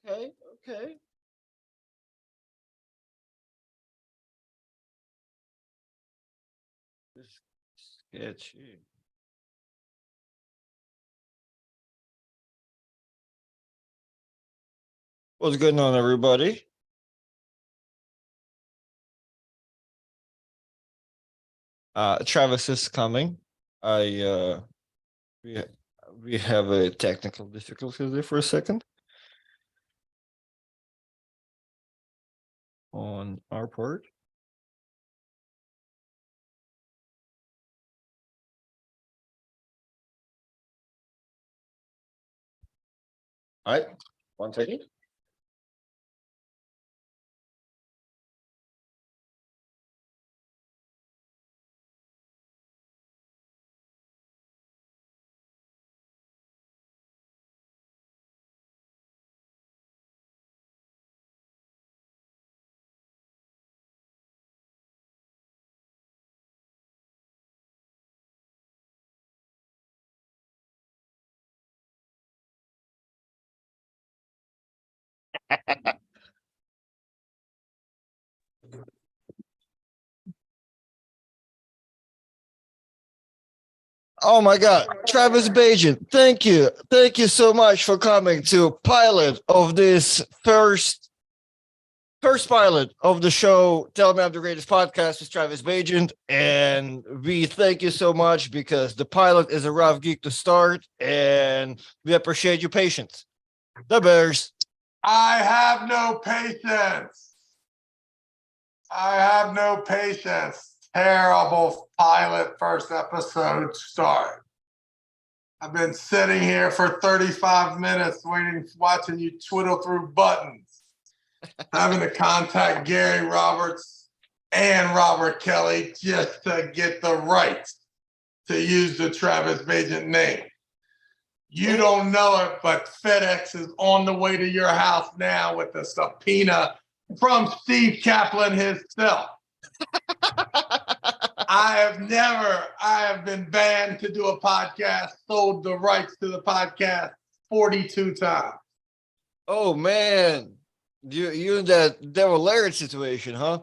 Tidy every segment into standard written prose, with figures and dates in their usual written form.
Okay. Okay. Sketchy. What's going on, everybody? Travis is coming. I we we have a technical difficulty there for a second on our part. All right, 1 second. Oh my God, Travis Bagent, thank you so much for coming to pilot of this first pilot of the show. Tell Me I'm the Greatest podcast with Travis Bagent, and we thank you so much because the pilot is a rough geek to start, and we appreciate your patience. The Bears. I have no patience. I have no patience. Terrible pilot first episode start. I've been sitting here for 35 minutes watching you twiddle through buttons, having to contact Gary Roberts and Robert Kelly just to get the rights to use the Travis Bagent name. You don't know it, but FedEx is on the way to your house now with a subpoena from Steve Kaplan himself. I have been banned to do a podcast, sold the rights to the podcast 42 times. Oh man, you in that Devil Laird situation, huh?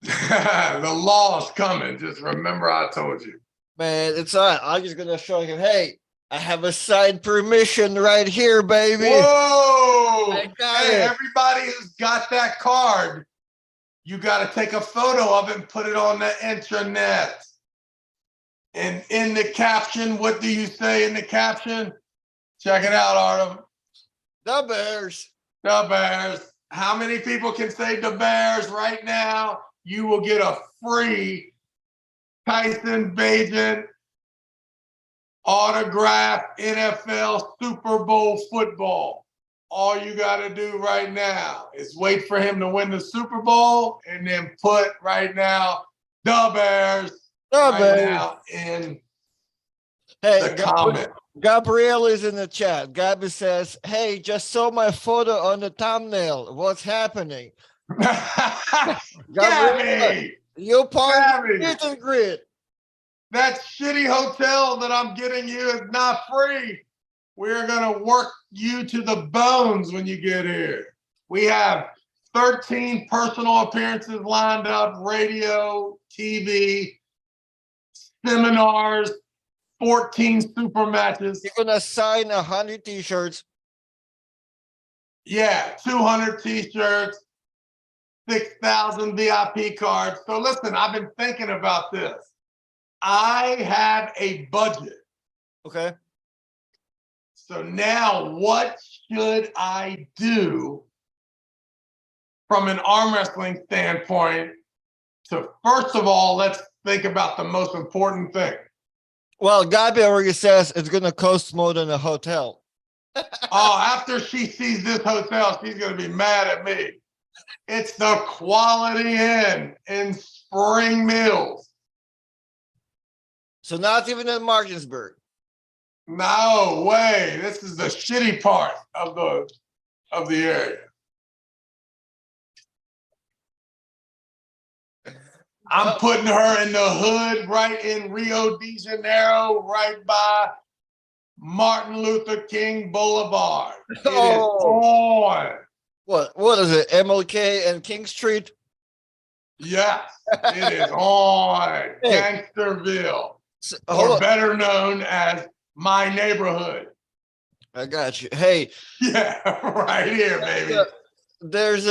The law's coming. Just remember I told you. Man, it's all right. I'm just gonna show him, hey, I have a signed permission right here, baby. Whoa! I got hey, it. Everybody who's got that card, you got to take a photo of it and put it on the intranet. And in the caption, what do you say in the caption? Check it out, Artem. The Bears. The Bears. How many people can say the Bears right now? You will get a free Tyson Bagent autographed NFL Super Bowl football. All you got to do right now is wait for him to win the Super Bowl and then put right now the Bears now in the comment. Gabrielle is in the chat. Gabby says, hey, just saw my photo on the thumbnail. What's happening? Gabby! You're part of the meet and greet. That shitty hotel that I'm getting you is not free. We're going to work you to the bones when you get here. We have 13 personal appearances lined up, radio, TV, seminars, 14 super matches. You're going to sign 100 t-shirts. Yeah, 200 t-shirts, 6,000 VIP cards. So listen, I've been thinking about this. I have a budget. Okay. So now what should I do from an arm wrestling standpoint to, first of all, let's think about the most important thing. Well, Gabby already says it's going to cost more than a hotel. After she sees this hotel, she's going to be mad at me. It's the Quality Inn in Spring Mills. So not even in Martinsburg. No way. This is the shitty part of the area. I'm putting her in the hood right in Rio de Janeiro, right by Martin Luther King Boulevard. It is on. What is it? MLK and King Street? Yes, it is on Hey, Gangsterville, hold or on. better known as my neighborhood. I got you. Hey, Yeah, right here, baby. there's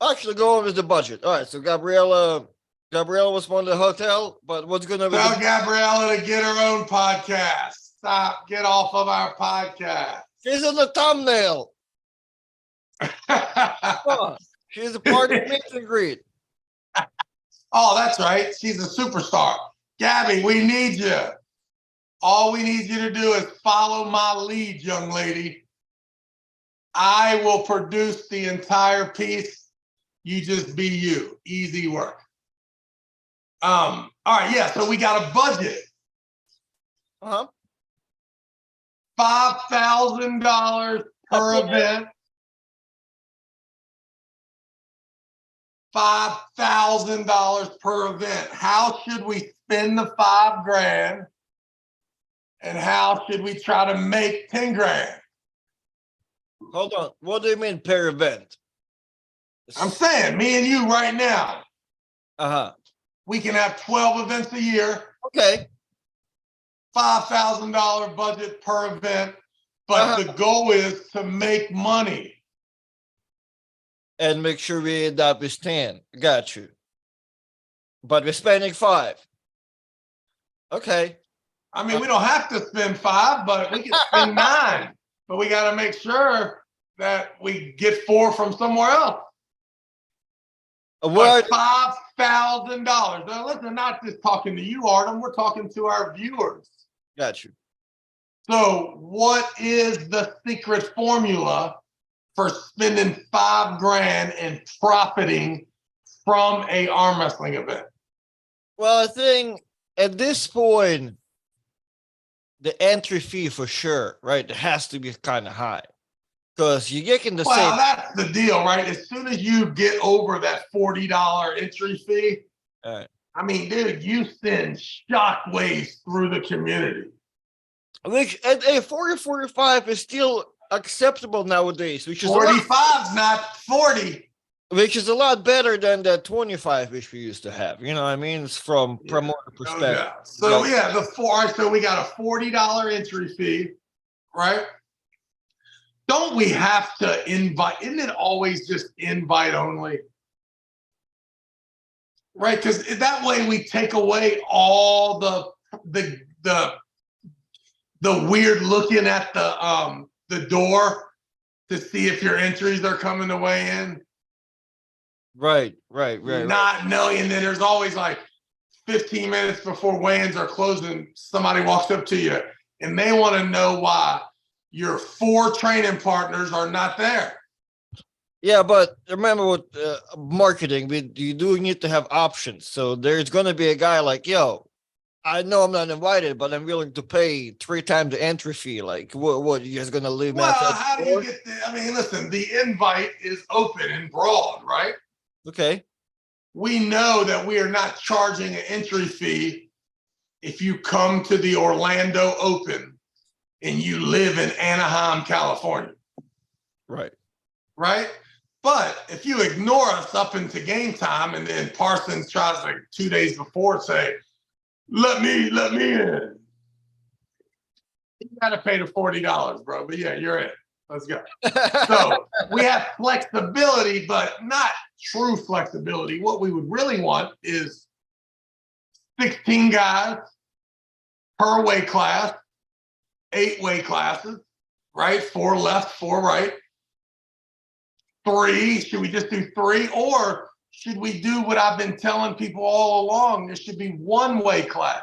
actually go over the budget. All right, so Gabriella was one of the hotel, but what's gonna be Tell the Gabriella to get her own podcast. Stop, get off of our podcast. she's in the thumbnail. Come on. She's a part of meet and greet. Oh, that's right. She's a superstar. Gabby, we need you. All we need you to do is follow my lead, young lady. I will produce the entire piece. You just be you. Easy work. All right, yeah. So we got a budget. Uh-huh. $5,000 per event. $5,000 per event. How should we spend the $5,000? And how should we try to make 10 grand? Hold on. What do you mean per event? I'm saying, me and you right now, Uh-huh. we can have 12 events a year, Okay. $5,000 budget per event, but the goal is to make money. And make sure we end up with 10. Got you. But we're spending 5. Okay. I mean, we don't have to spend 5, but we can spend 9. But we got to make sure that we get 4 from somewhere else. What? $5,000. Now, listen, not just talking to you, Artem. We're talking to our viewers. Got you. So, what is the secret formula for spending $5,000 and profiting from a arm wrestling event? Well, I think at this point, the entry fee for sure, right? It has to be kind of high. Because you get in the Well, same. that's the deal, right? As soon as you get over that $40 entry fee, Right. I mean, dude, you send shockwaves through the community. Which at a 45 is still acceptable nowadays, which is 45's not 40. which is a lot better than the 25 which we used to have. You know what I mean? It's from promoter perspective. No. So yeah, so we got a $40 entry fee, right? Don't we have to invite? Isn't it always just invite only? Right? Because that way we take away all the weird looking at the door to see if your entries are coming to weigh in. Right. Not knowing that there's always like 15 minutes before weigh-ins are closing, somebody walks up to you and they want to know why your 4 training partners are not there. Yeah, but remember with marketing, you do need to have options. So there's going to be a guy like, yo, I know I'm not invited, but I'm willing to pay 3 times the entry fee. Like, what you guys going to leave me Well, outside how the do you door? get I mean, listen, the invite is open and broad, right? Okay. We know that we are not charging an entry fee if you come to the Orlando Open and you live in Anaheim, California. Right. But if you ignore us up into game time and then Parsons tries like 2 days before say, let me in. You got to pay the $40, bro. But yeah, you're in. Let's go. So we have flexibility, but not true flexibility. What we would really want is 16 guys per weight class, 8 weight classes, right? 4 left, 4 right. 3, should we just do 3? Or should we do what I've been telling people all along? There should be 1 weight class.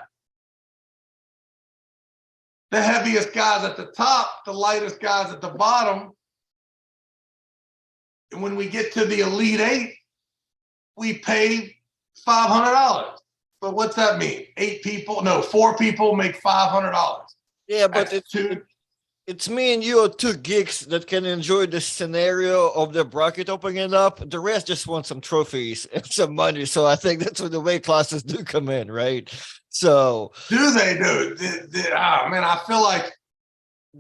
The heaviest guys at the top, the lightest guys at the bottom. And when we get to the Elite 8, we pay $500. But what's that mean? 4 people make $500. Yeah, but That's it's me and you are 2 geeks that can enjoy the scenario of the bracket opening up. The rest just want some trophies and some money. So I think that's where the weight classes do come in, right? So do they do? Man, I feel like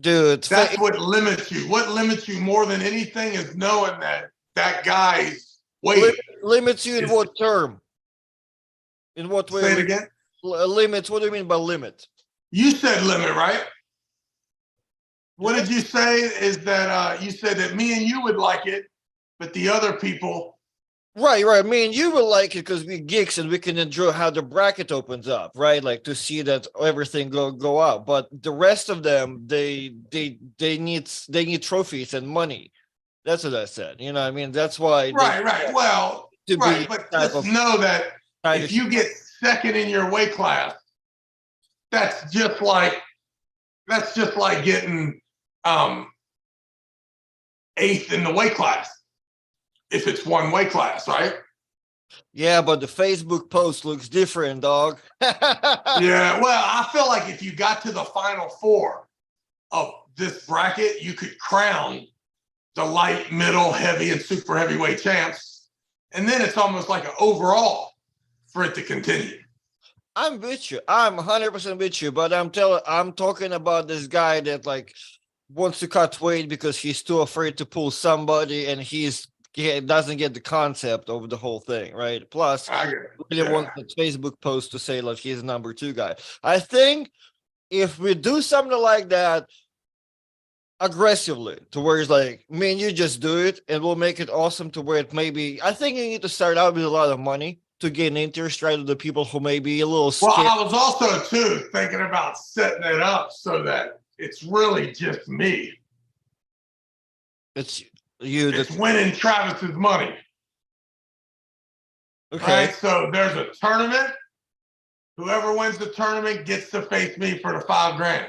dude. That's what limits you. What limits you more than anything is knowing that that guy's weight limits you in is, what term? In what way? say it again. Limits. What do you mean by limit? You said limit, right? What did you say? Is that you said that me and you would like it, but the other people. Right. I mean, you will like it because we geeks and we can enjoy how the bracket opens up, right? Like to see that everything go out. But the rest of them, they need trophies and money. That's what I said. You know what I mean? That's why Right. Well, to right. be But type just of know that kind if of you get second in your weight class, that's just like getting eighth in the weight class. If it's one weight class, right? yeah, but the Facebook post looks different, dog. Yeah. Well, I feel like if you got to the final four of this bracket, you could crown the light, middle, heavy, and super heavyweight champs. And then it's almost like an overall for it to continue. I'm with you. I'm 100% with you, but I'm talking about this guy that like wants to cut weight because he's too afraid to pull somebody and he doesn't get the concept of the whole thing, right? Plus, really wants the Facebook post to say like he's number 2 guy. I think if we do something like that aggressively to where it's like, man, you just do it and we'll make it awesome to where it maybe, I think you need to start out with a lot of money to gain interest, right? Of the people who may be a little scared. Well, I was also too thinking about setting it up so that it's really just me. It's you. It's winning Travis's money. Okay. Right? So there's a tournament. Whoever wins the tournament gets to face me for the $5,000.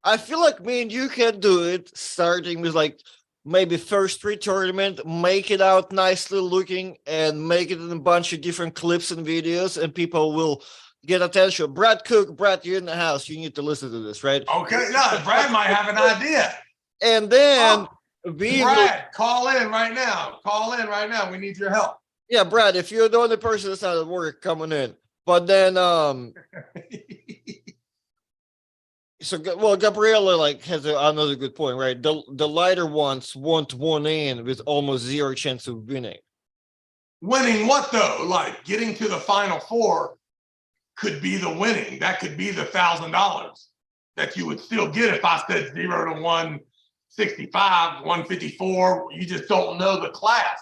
I feel like me and you can do it, starting with like maybe first 3 tournament, make it out nicely looking, and make it in a bunch of different clips and videos, and people will get attention. Brad Cook, Brad, you're in the house. You need to listen to this, right? Okay. No, Brad might have an idea. And then Brad, call in right now. Call in right now. We need your help. Yeah, Brad, if you're the only person that's not at work coming in. But then so well, Gabriella like has another good point, right? The lighter ones want one in with almost 0 chance of winning. Winning what though? Like getting to the final four could be the winning. That could be the $1,000 that you would still get if I said 0 to 165, 154. You just don't know the class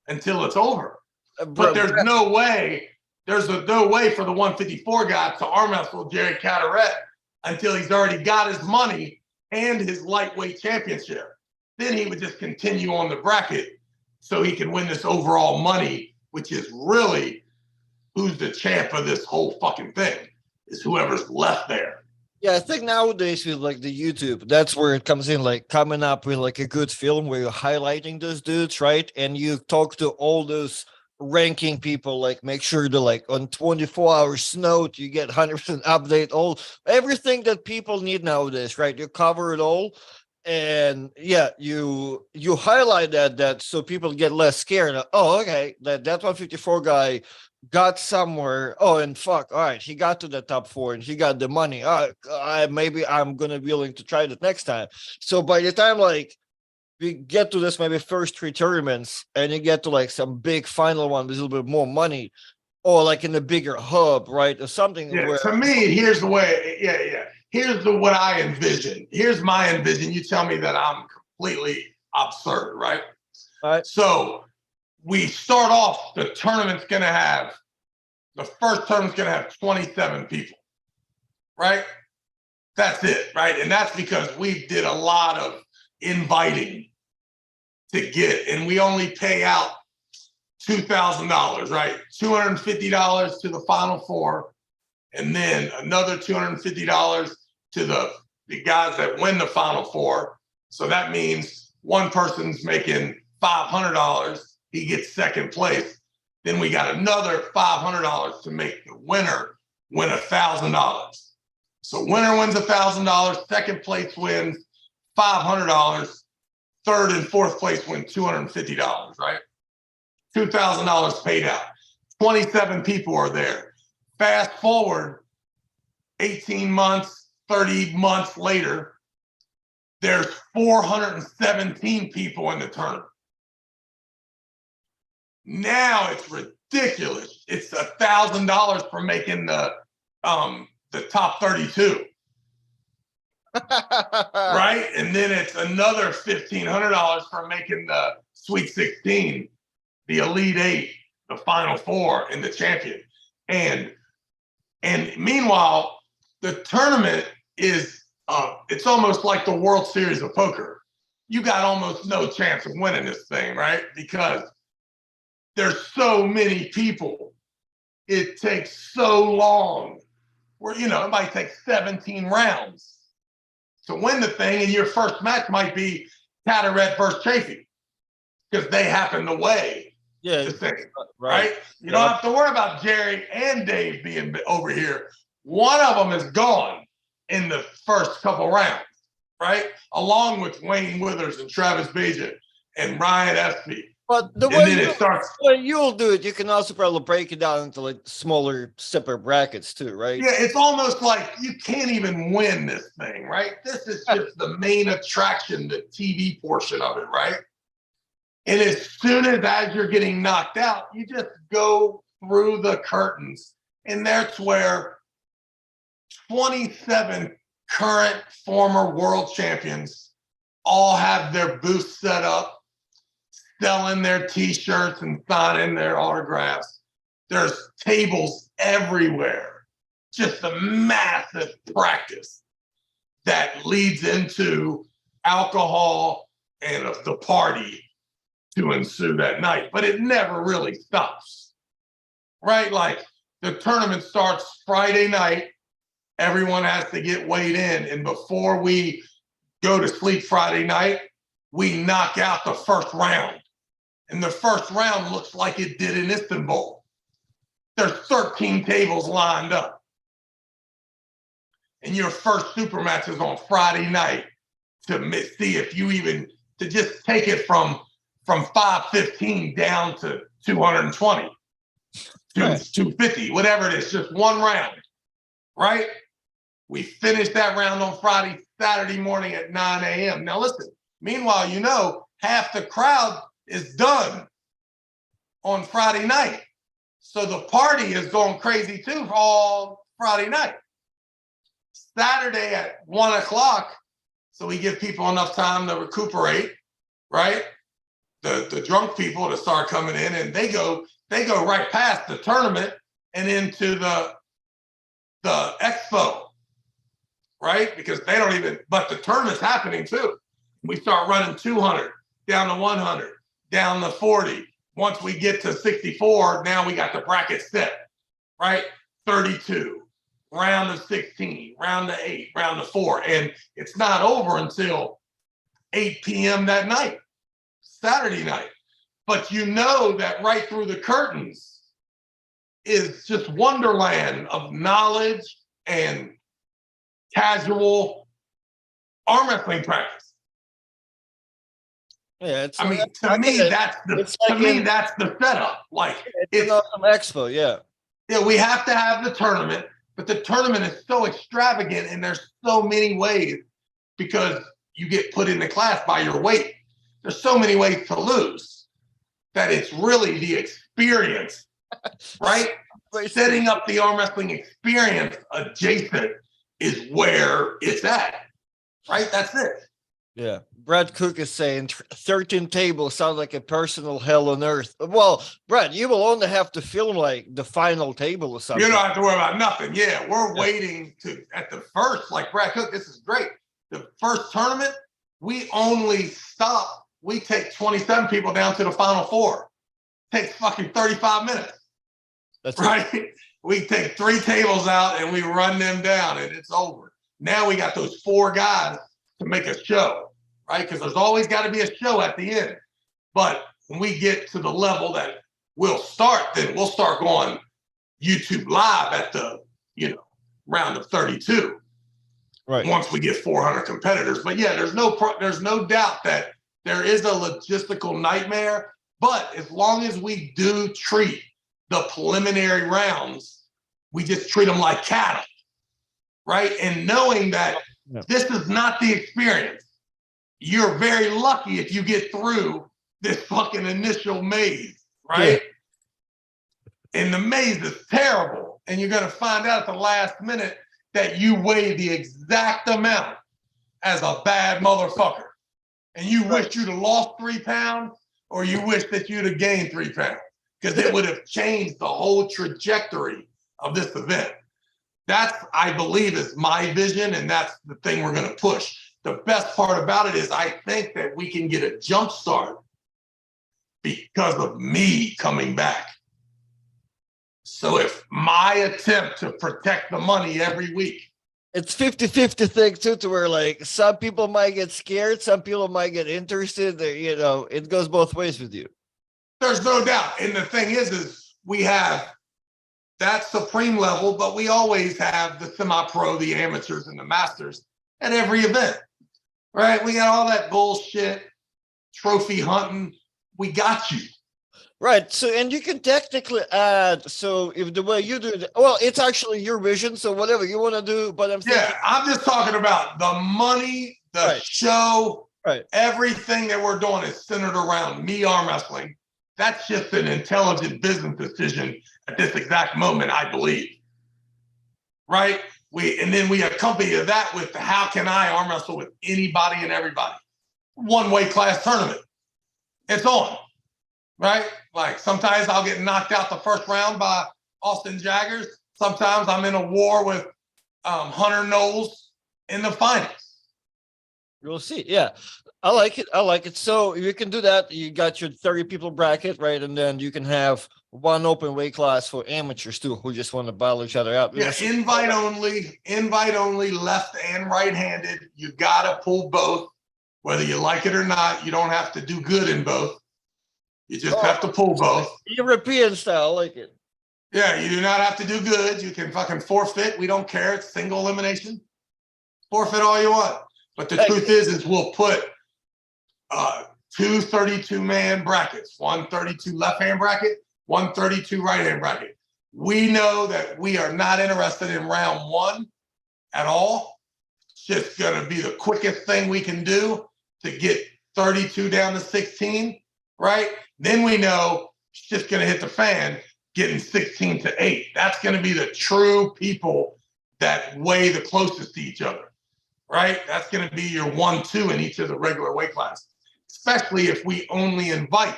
until it's over. But there's no way. There's no way for the 154 guy to arm wrestle Jerry Cadorette until he's already got his money and his lightweight championship. Then he would just continue on the bracket so he can win this overall money, which is really who's the champ of this whole fucking thing, is whoever's left there. Yeah, I think nowadays with like the YouTube, that's where it comes in, like coming up with like a good film where you're highlighting those dudes, right? And you talk to all those ranking people, like make sure to like on 24 hours note, you get 100% update, everything that people need nowadays, right? You cover it all. And yeah, you highlight that so people get less scared. Oh, okay, that 154 guy got somewhere. Oh, and fuck, all right, he got to the top 4 and he got the money. Maybe I'm gonna be willing to try that next time. So by the time like we get to this maybe first 3 tournaments and you get to like some big final one with a little bit more money, or like in a bigger hub, right, or something. Yeah, where to me, here's the way. Yeah. Here's what I envision. Here's my envision. You tell me that I'm completely absurd, right? All right. So we start off. The first tournament's going to have 27 people, right? That's it, right? And that's because we did a lot of inviting to get, and we only pay out $2,000, right? $250 to the final 4, and then another $250 to the guys that win the final 4. So that means one person's making $500. He gets second place. Then we got another $500 to make the winner win $1,000. So winner wins $1,000. Second place wins $500. Third and fourth place win $250, right? $2,000 paid out. 27 people are there. Fast forward 18 months, 30 months later, there's 417 people in the tournament. Now it's ridiculous. It's $1,000 for making the top 32. Right? And then it's another $1,500 for making the Sweet 16, the Elite Eight, the Final Four, and the champion. And meanwhile, the tournament is it's almost like the World Series of Poker. You got almost no chance of winning this thing, right? Because there's so many people. It takes so long. Where, you know, it might take 17 rounds to win the thing, and your first match might be Cadorette versus Chafee because they happen to weigh the thing, right? You don't have to worry about Jerry and Dave being over here. One of them is gone in the first couple rounds, right? Along with Wayne Withers and Travis Bagent and Ryan Espy. But the way you'll do it, you can also probably break it down into like smaller, separate brackets too, right? Yeah, it's almost like you can't even win this thing, right? This is just the main attraction, the TV portion of it, right? And as soon as you're getting knocked out, you just go through the curtains. And that's where 27 current former world champions all have their booths set up, selling their t-shirts and signing their autographs. There's tables everywhere. Just a massive practice that leads into alcohol and the party to ensue that night. But it never really stops, right? Like the tournament starts Friday night. Everyone has to get weighed in. And before we go to sleep Friday night, we knock out the first round. And the first round looks like it did in Istanbul. There's 13 tables lined up. And your first super match is on Friday night to see if you even, to just take it from 515 down to 220, to 250, whatever it is, just one round, right? We finished that round on Friday, Saturday morning at 9 a.m. Now listen, meanwhile, you know, half the crowd is done on Friday night. So the party is going crazy too for all Friday night. Saturday at 1 o'clock, so we give people enough time to recuperate, right? The drunk people to start coming in, and they go right past the tournament and into the expo, right? Because they don't even, but the tournament's happening too. We start running 200, down to 100, down to 40. Once we get to 64, now we got the bracket set, right? 32, round of 16, round of 8, round of 4. And it's not over until 8 p.m. that night, Saturday night. But you know that right through the curtains is just wonderland of knowledge and casual arm wrestling practice. Yeah, I mean, to me, that's the setup. Like it's an awesome expo, yeah. Yeah, we have to have the tournament, but the tournament is so extravagant, and there's so many ways because you get put in the class by your weight. There's so many ways to lose that it's really the experience, right? Setting up the arm wrestling experience adjacent is where it's at, right? That's it. Yeah. Brad Cook is saying 13 tables sounds like a personal hell on earth. Well, Brad, you will only have to film like the final table or something. You don't have to worry about nothing. Yeah, we're waiting at the first, like Brad Cook, this is great. The first tournament, we only stop. We take 27 people down to the Final Four. Takes fucking 35 minutes. That's right. We take 3 tables out and we run them down and it's over. Now we got those 4 guys to make a show. Right? Because there's always got to be a show at the end. But when we get to the level that we'll start, then we'll start going YouTube live at the, round of 32. Right. Once we get 400 competitors. But yeah, there's no doubt that there is a logistical nightmare. But as long as we do treat the preliminary rounds, we just treat them like cattle, right? And knowing that this is not the experience. you're very lucky if you get through this fucking initial maze, right? Yeah. And the maze is terrible. And you're going to find out at the last minute that you weigh the exact amount as a bad motherfucker. And you wish you'd have lost 3 pounds, or you wish that you'd have gained 3 pounds, because it would have changed the whole trajectory of this event. That's, I believe, is my vision, and that's the thing we're going to push. The best part about it is I think that we can get a jump start because of me coming back. So if my attempt to protect the money every week, it's 50-50 thing too, to where like some people might get scared, some people might get interested. You know, it goes both ways with you. There's no doubt. And the thing is we have that supreme level, but we always have the semi-pro, the amateurs, and the masters at every event, right? We got all that bullshit, trophy hunting. We got you. Right. So, and you can technically add, so if the way you do it, well, it's actually your vision. So whatever you want to do, but I'm thinking, yeah, I'm just talking about the money, the show, everything that we're doing is centered around me arm wrestling. That's just an intelligent business decision at this exact moment, I believe. Right? And then we accompany that with how can I arm wrestle with anybody and everybody? One weight class tournament. It's on. Right? Like sometimes I'll get knocked out the first round by Austin Jaggers. Sometimes I'm in a war with Hunter Knowles in the finals. You'll see. Yeah. I like it. I like it. So you can do that. You got your 30 people bracket, right? And then you can have one open weight class for amateurs too, who just want to battle each other out. Yeah, invite only, left and right-handed. You got to pull both, whether you like it or not. You don't have to do good in both. You just have to pull both. European style, I like it. Yeah, you do not have to do good. You can fucking forfeit. We don't care. It's single elimination. Forfeit all you want. But the truth is we'll put 2 32-man brackets, one 32 left-hand bracket, one 32 right-hand bracket. We know that we are not interested in round 1 at all. It's just going to be the quickest thing we can do to get 32 down to 16, right? Then we know it's just going to hit the fan, getting 16 to 8. That's going to be the true people that weigh the closest to each other, right? That's going to be your 1-2 in each of the regular weight classes, especially if we only invite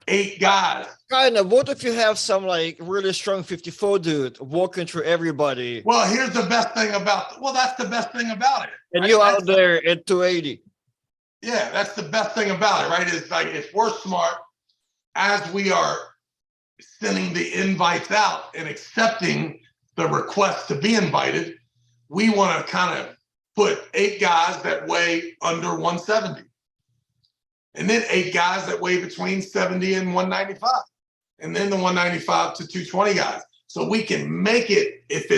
8 guys. Kind of. What if you have some like really strong 54 dude walking through everybody? Well, here's the best thing about that's the best thing about it. And right? You out there at 280. Yeah, that's the best thing about it, right? It's like if we're smart, as we are sending the invites out and accepting the request to be invited, we want to kind of put 8 guys that weigh under 170. And then 8 guys that weigh between 70 and 195. And then the 195 to 220 guys. So we can make it if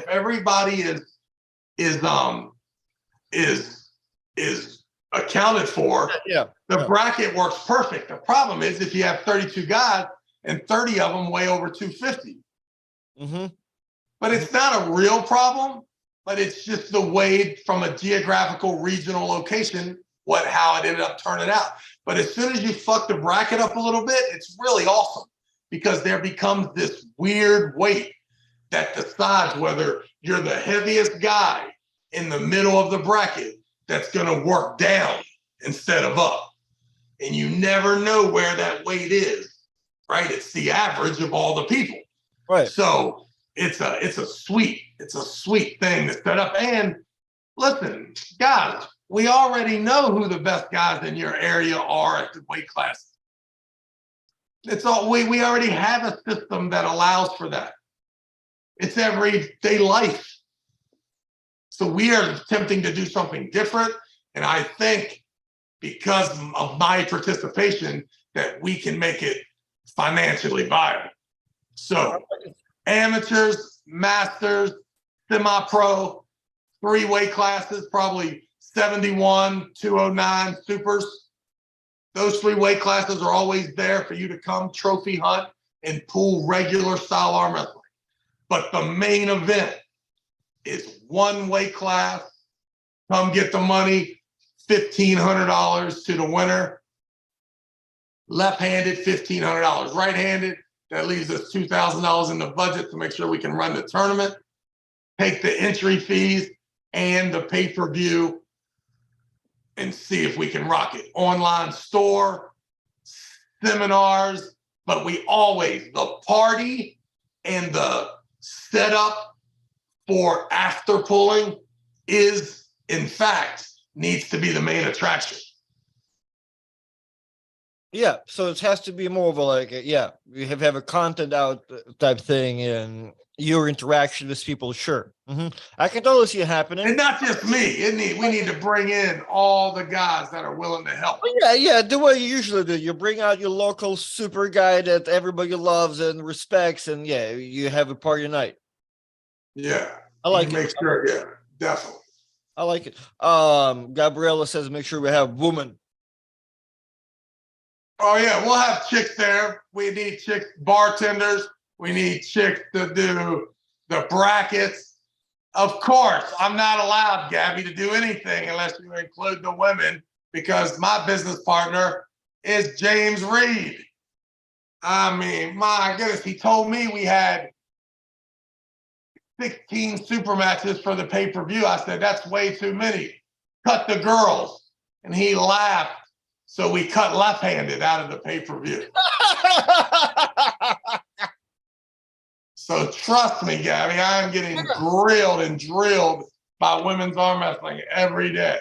everybody is accounted for, the bracket works perfect. The problem is if you have 32 guys and 30 of them weigh over 250. Mm-hmm. But it's not a real problem, but it's just the way from a geographical regional location, how it ended up turning out. But as soon as you fuck the bracket up a little bit, it's really awesome because there becomes this weird weight that decides whether you're the heaviest guy in the middle of the bracket that's going to work down instead of up. And you never know where that weight is, right? It's the average of all the people. Right. So it's a sweet thing to set up. And listen, guys, we already know who the best guys in your area are at the weight class. It's all we already have a system that allows for that. It's everyday life. So we are attempting to do something different. And I think because of my participation that we can make it financially viable. So amateurs, masters, semi-pro, 3 weight classes, probably 71, 209, supers. Those 3 weight classes are always there for you to come trophy hunt and pull regular style arm wrestling. But the main event is 1 weight class. Come get the money, $1,500 to the winner. Left-handed, $1,500. Right-handed, that leaves us $2,000 in the budget to make sure we can run the tournament, take the entry fees and the pay-per-view, and see if we can rock it. Online store, seminars, but we always, the party and the setup for after pulling is, in fact, needs to be the main attraction. Yeah, so it has to be more of a like, we have a content out type thing, and your interaction with people. Sure, I can totally see it happening. And not just me. We need to bring in all the guys that are willing to help. Yeah, the way you usually do. You bring out your local super guy that everybody loves and respects, and you have a party night. Yeah, I like it. Make sure, definitely. I like it. Gabriella says, make sure we have women. Oh yeah, we'll have chicks there. We need chicks, bartenders. We need chicks to do the brackets. Of course, I'm not allowed, Gabby, to do anything unless you include the women, because my business partner is James Reed. I mean, my goodness, he told me we had 16 super matches for the pay-per-view. I said, that's way too many. Cut the girls. And he laughed. So we cut left-handed out of the pay-per-view. So trust me, Gabby, I am getting grilled and drilled by women's arm wrestling every day.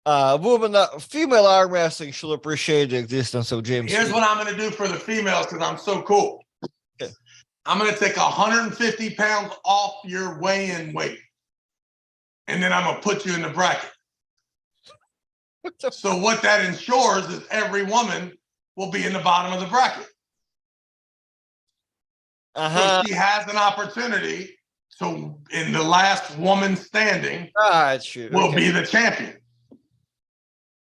Female arm wrestling should appreciate the existence of James. Here's what I'm going to do for the females, because I'm so cool. Okay. I'm going to take 150 pounds off your weigh-in weight, and then I'm going to put you in the bracket. So what that ensures is every woman will be in the bottom of the bracket. So she has an opportunity to, in the last woman standing, will be the champion.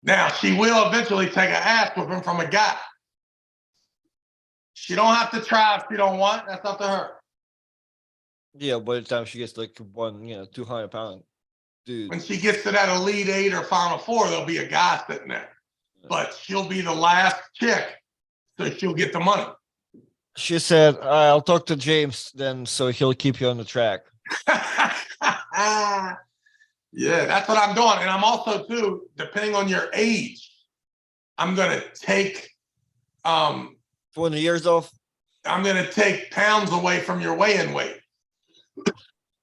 Now, she will eventually take an ass whipping from a guy. She don't have to try if she don't want. That's up to her. Yeah, by the time she gets like 200-pound dude. When she gets to that Elite 8 or Final 4, there'll be a guy sitting there. But she'll be the last chick, so she'll get the money. She said, I'll talk to James then, so he'll keep you on the track. Yeah, that's what I'm doing. And I'm also, too, depending on your age, I'm going to take 20 years off. I'm going to take pounds away from your weigh-in weight.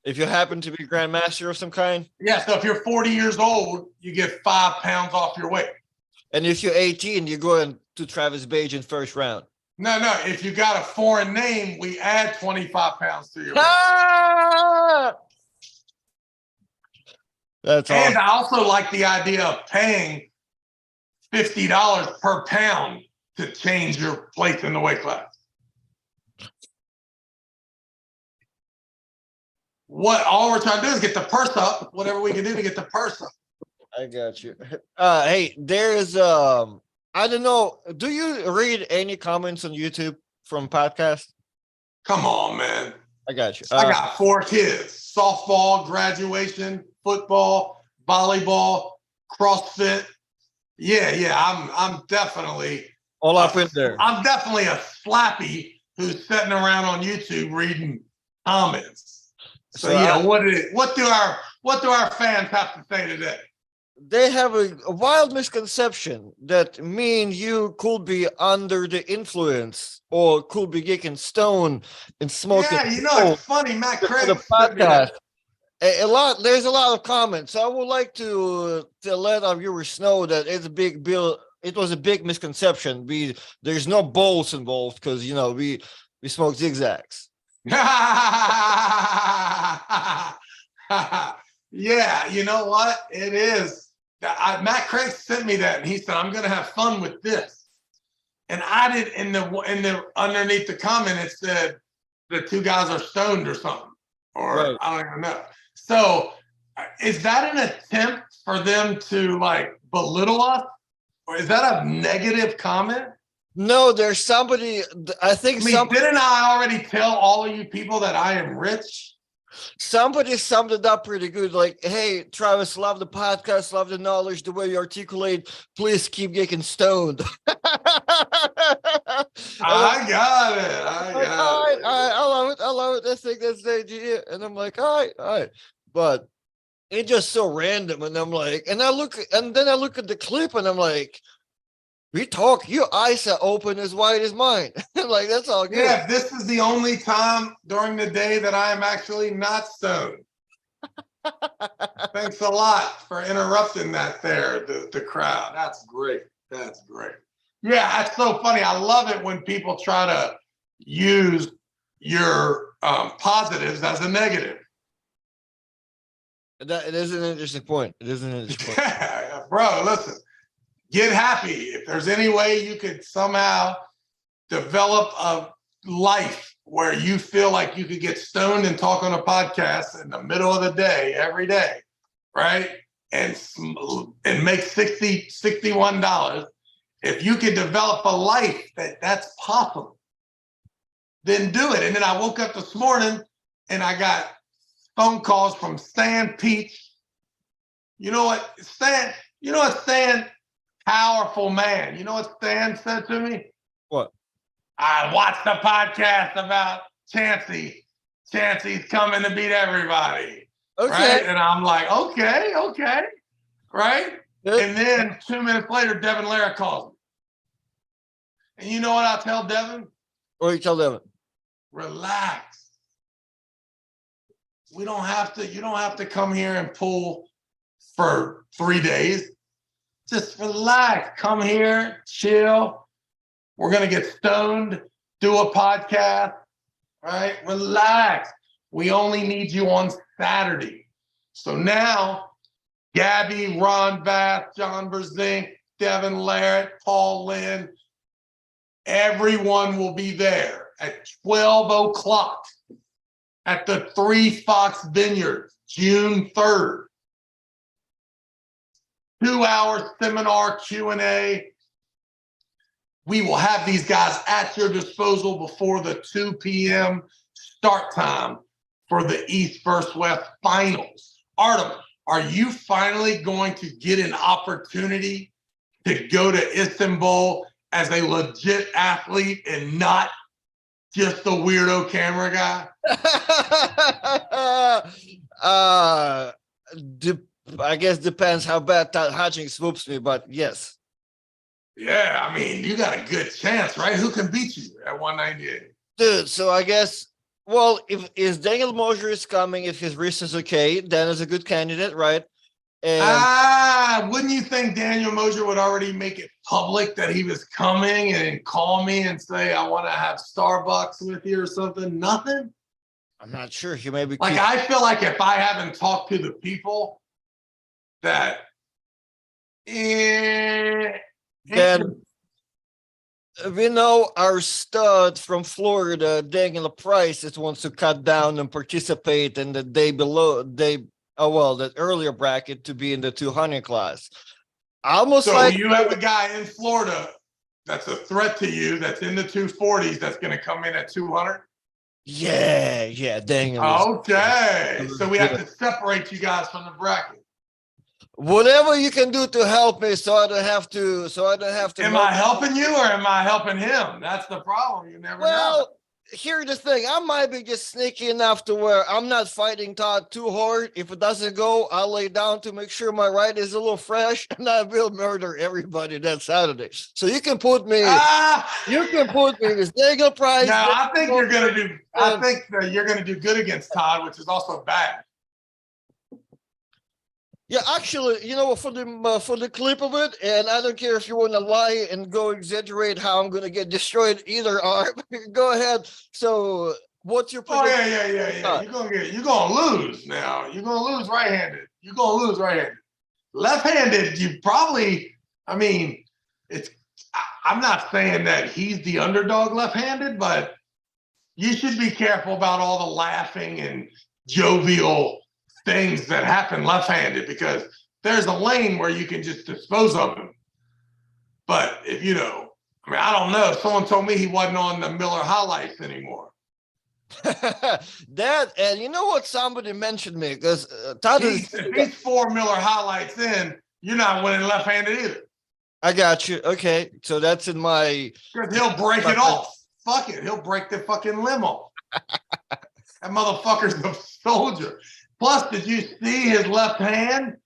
If you happen to be grandmaster of some kind? Yeah, so if you're 40 years old, you get 5 pounds off your weight. And if you're 18, you're going to Travis Bagent first round. No. If you got a foreign name, we add 25 pounds to your weight. That's awesome. And I also like the idea of paying $50 per pound to change your place in the weight class. All we're trying to do is get the purse up, whatever we can do to get the purse up. I got you. Hey, there's I don't know. Do you read any comments on YouTube from podcasts? Come on, man. I got you. I got 4 kids: softball, graduation, football, volleyball, CrossFit. Yeah. I'm definitely all up in there. I'm definitely a slappy who's sitting around on YouTube reading comments. So what do our fans have to say today? They have a wild misconception that me and you could be under the influence or could be geeking stone and smoking. Yeah, it's funny, Matt Craig. The podcast. There's a lot of comments. So I would like to let our viewers know that it's a big bill. It was a big misconception. There's no bowls involved because we smoke zigzags. Yeah, you know what? It is. Matt Craig sent me that, and he said, "I'm going to have fun with this." And I did. In the underneath the comment, it said the 2 guys are stoned or something, or right. I don't even know. So, is that an attempt for them to belittle us, or is that a negative comment? No, there's somebody. I think. Didn't I already tell all of you people that I am rich? Somebody summed it up pretty good. Like, hey, Travis, love the podcast, love the knowledge, the way you articulate. Please keep getting stoned. I got it. I like, all got right, it. I love it. I love it. I think that's the idea. And I'm like, all right. But it's just so random. And I'm like, and then I look at the clip and I'm like, we talk, your eyes are open as wide as mine. Like, that's all good. Yeah, this is the only time during the day that I am actually not stoned. Thanks a lot for interrupting that there, the crowd. That's great. That's great. Yeah, that's so funny. I love it when people try to use your positives as a negative. It is an interesting point. It is an interesting point. Bro, listen, get happy. If there's any way you could somehow develop a life where you feel like you could get stoned and talk on a podcast in the middle of the day, every day, right? And make $61. If you could develop a life that's possible, then do it. And then I woke up this morning and I got phone calls from Stan Peach. You know what, Stan, powerful man. You know what Stan said to me? What? I watched the podcast about Chancey. Chancey's coming to beat everybody. Okay. Right? And I'm like, okay. Right? Yep. And then 2 minutes later, Devin Lara calls me. And you know what I tell Devin? Or you tell them, Relax. You don't have to come here and pull for 3 days. Just relax. Come here, chill. We're going to get stoned, do a podcast, right? Relax. We only need you on Saturday. So now, Gabby, Ron Bass, John Berzink, Devin Larrett, Paul Lynn, everyone will be there at 12 o'clock at the 3 Fox Vineyard, June 3rd. 2-hour seminar Q&A. We will have these guys at your disposal before the 2 p.m. start time for the East versus West finals. Artem, are you finally going to get an opportunity to go to Istanbul as a legit athlete and not just a weirdo camera guy? I guess depends how bad Todd Hutchings swoops me, but yes. Yeah, I mean, you got a good chance, right? Who can beat you at 198? Dude, so I guess, well, if Daniel Mosher is coming, if his wrist is okay, then is a good candidate, right? And wouldn't you think Daniel Mosher would already make it public that he was coming and call me and say, I want to have Starbucks with you or something? Nothing? I'm not sure. He may be like, I feel like if I haven't talked to the people that then we know our stud from Florida, Daniel Price, is wants to cut down and participate in the day below that earlier bracket to be in the 200 class. Almost so like you have a guy in Florida that's a threat to you that's in the 240s that's going to come in at 200. Yeah, Daniel. Okay, so we have to separate you guys from the bracket. Whatever you can do to help me, so I don't have to. Am I helping you or am I helping him? That's the problem. You never know. Here's the thing. I might be just sneaky enough to where I'm not fighting Todd too hard. If it doesn't go, I'll lay down to make sure my right is a little fresh, and I will murder everybody that Saturday. So you can put me. You can put me with Daniel Price. No, I think you're gonna do. I think that you're gonna do good against Todd, which is also bad. Yeah, actually, you know, for the clip of it, and I don't care if you want to lie and go exaggerate how I'm going to get destroyed either arm. Go ahead. So, what's your prediction? Oh yeah. You're gonna lose now. You're gonna lose right-handed. You're gonna lose right-handed. Left-handed, you probably. I mean, I'm not saying that he's the underdog left-handed, but you should be careful about all the laughing and jovial things that happen left-handed, because there's a lane where you can just dispose of him. But if I don't know. Someone told me he wasn't on the Miller highlights anymore. That, and you know what? Somebody mentioned me because Todd is. If he's 4 Miller highlights in, you're not winning left-handed either. I got you. Okay, so that's in my. Because he'll break it off. Fuck it, he'll break the fucking limb off. That motherfucker's a soldier. Plus, did you see his left hand?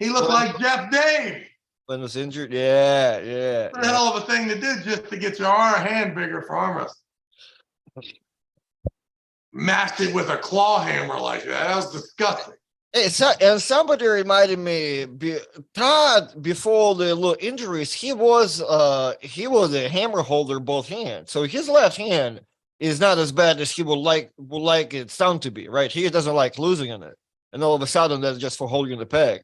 He looked like Jeff Dave. When was injured? Yeah. What a hell of a thing to do just to get your hand bigger for arm wrestling. Mashed it with a claw hammer like that. That was disgusting. Hey, and somebody reminded me, Todd, before the little injuries, he was a hammer holder both hands. So his left hand is not as bad as he would like it sound to be, right? He doesn't like losing in it. And all of a sudden that's just for holding the peg.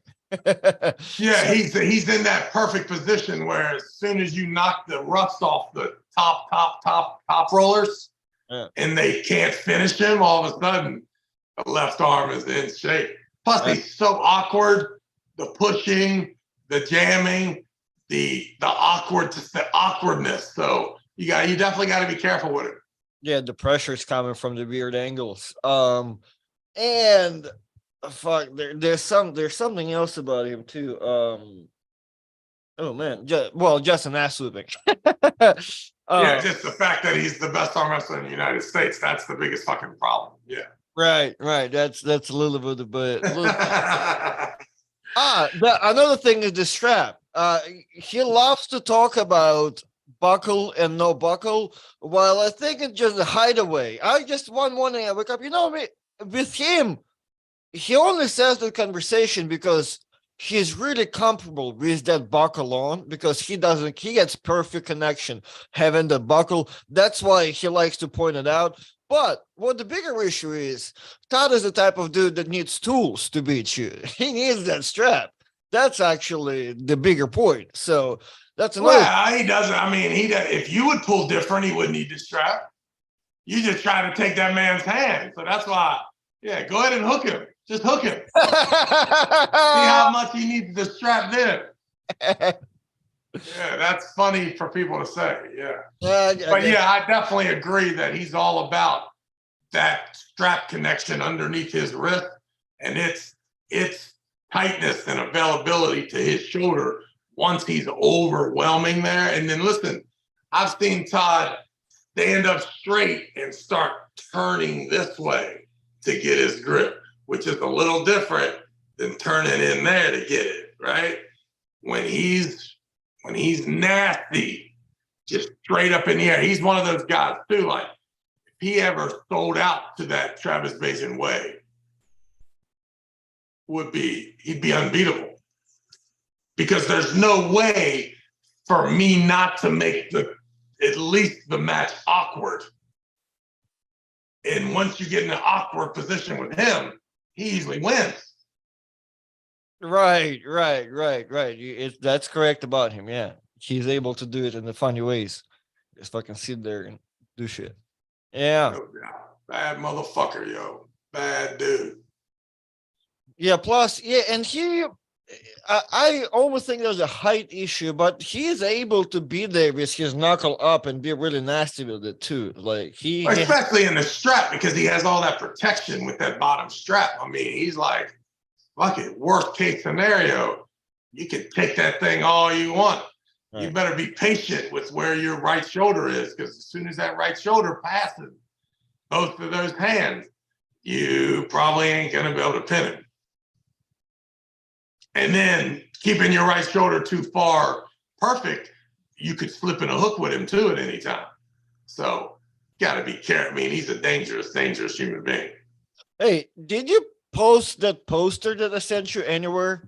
Yeah, he's in that perfect position where as soon as you knock the rust off the top rollers, and they can't finish him, all of a sudden the left arm is in shape. Plus, he's so awkward. The pushing, the jamming, the awkwardness. So you definitely got to be careful with it. Yeah, the pressure is coming from the weird angles. And fuck, there's something else about him too. Oh man, just an ass whooping. Yeah, just the fact that he's the best arm wrestler in the United States, that's the biggest fucking problem. Yeah. Right. That's a little bit of another thing is the strap. He loves to talk about buckle and no buckle. Well, I think it's just a hideaway. I just one morning I wake up, with him, he only says the conversation because he's really comfortable with that buckle on, because he gets perfect connection having the buckle. That's why he likes to point it out. But what the bigger issue is, Todd is the type of dude that needs tools to beat you. He needs that strap. That's actually the bigger point. So that's another. Well, he doesn't. I mean, if you would pull different, he wouldn't need the strap. You just try to take that man's hand. So that's why, yeah, go ahead and hook him. Just hook him. See how much he needs the strap then. Yeah, that's funny for people to say. Yeah. But yeah, I definitely agree that he's all about that strap connection underneath his wrist and its tightness and availability to his shoulder once he's overwhelming there. And then listen, I've seen Todd stand up straight and start turning this way to get his grip, which is a little different than turning in there to get it, right? When he's nasty, just straight up in the air. He's one of those guys too. Like if he ever sold out to that Travis Bagent way, he'd be unbeatable. Because there's no way for me not to make at least the match awkward. And once you get in an awkward position with him, he easily wins. Right. That's correct about him. Yeah, he's able to do it in the funny ways. Just fucking sit there and do shit. Yeah. No doubt. Bad motherfucker, yo. Bad dude. Yeah. Plus, and I almost think there's a height issue, but he is able to be there with his knuckle up and be really nasty with it too. Like especially in the strap, because he has all that protection with that bottom strap. I mean, he's like, fuck it, worst case scenario, you can take that thing all you want. Right. You better be patient with where your right shoulder is, because as soon as that right shoulder passes both of those hands, you probably ain't going to be able to pin him. And then keeping your right shoulder too far perfect, you could slip in a hook with him too at any time. So got to be careful. I mean, he's a dangerous human being. Hey, did you post that poster that I sent you anywhere?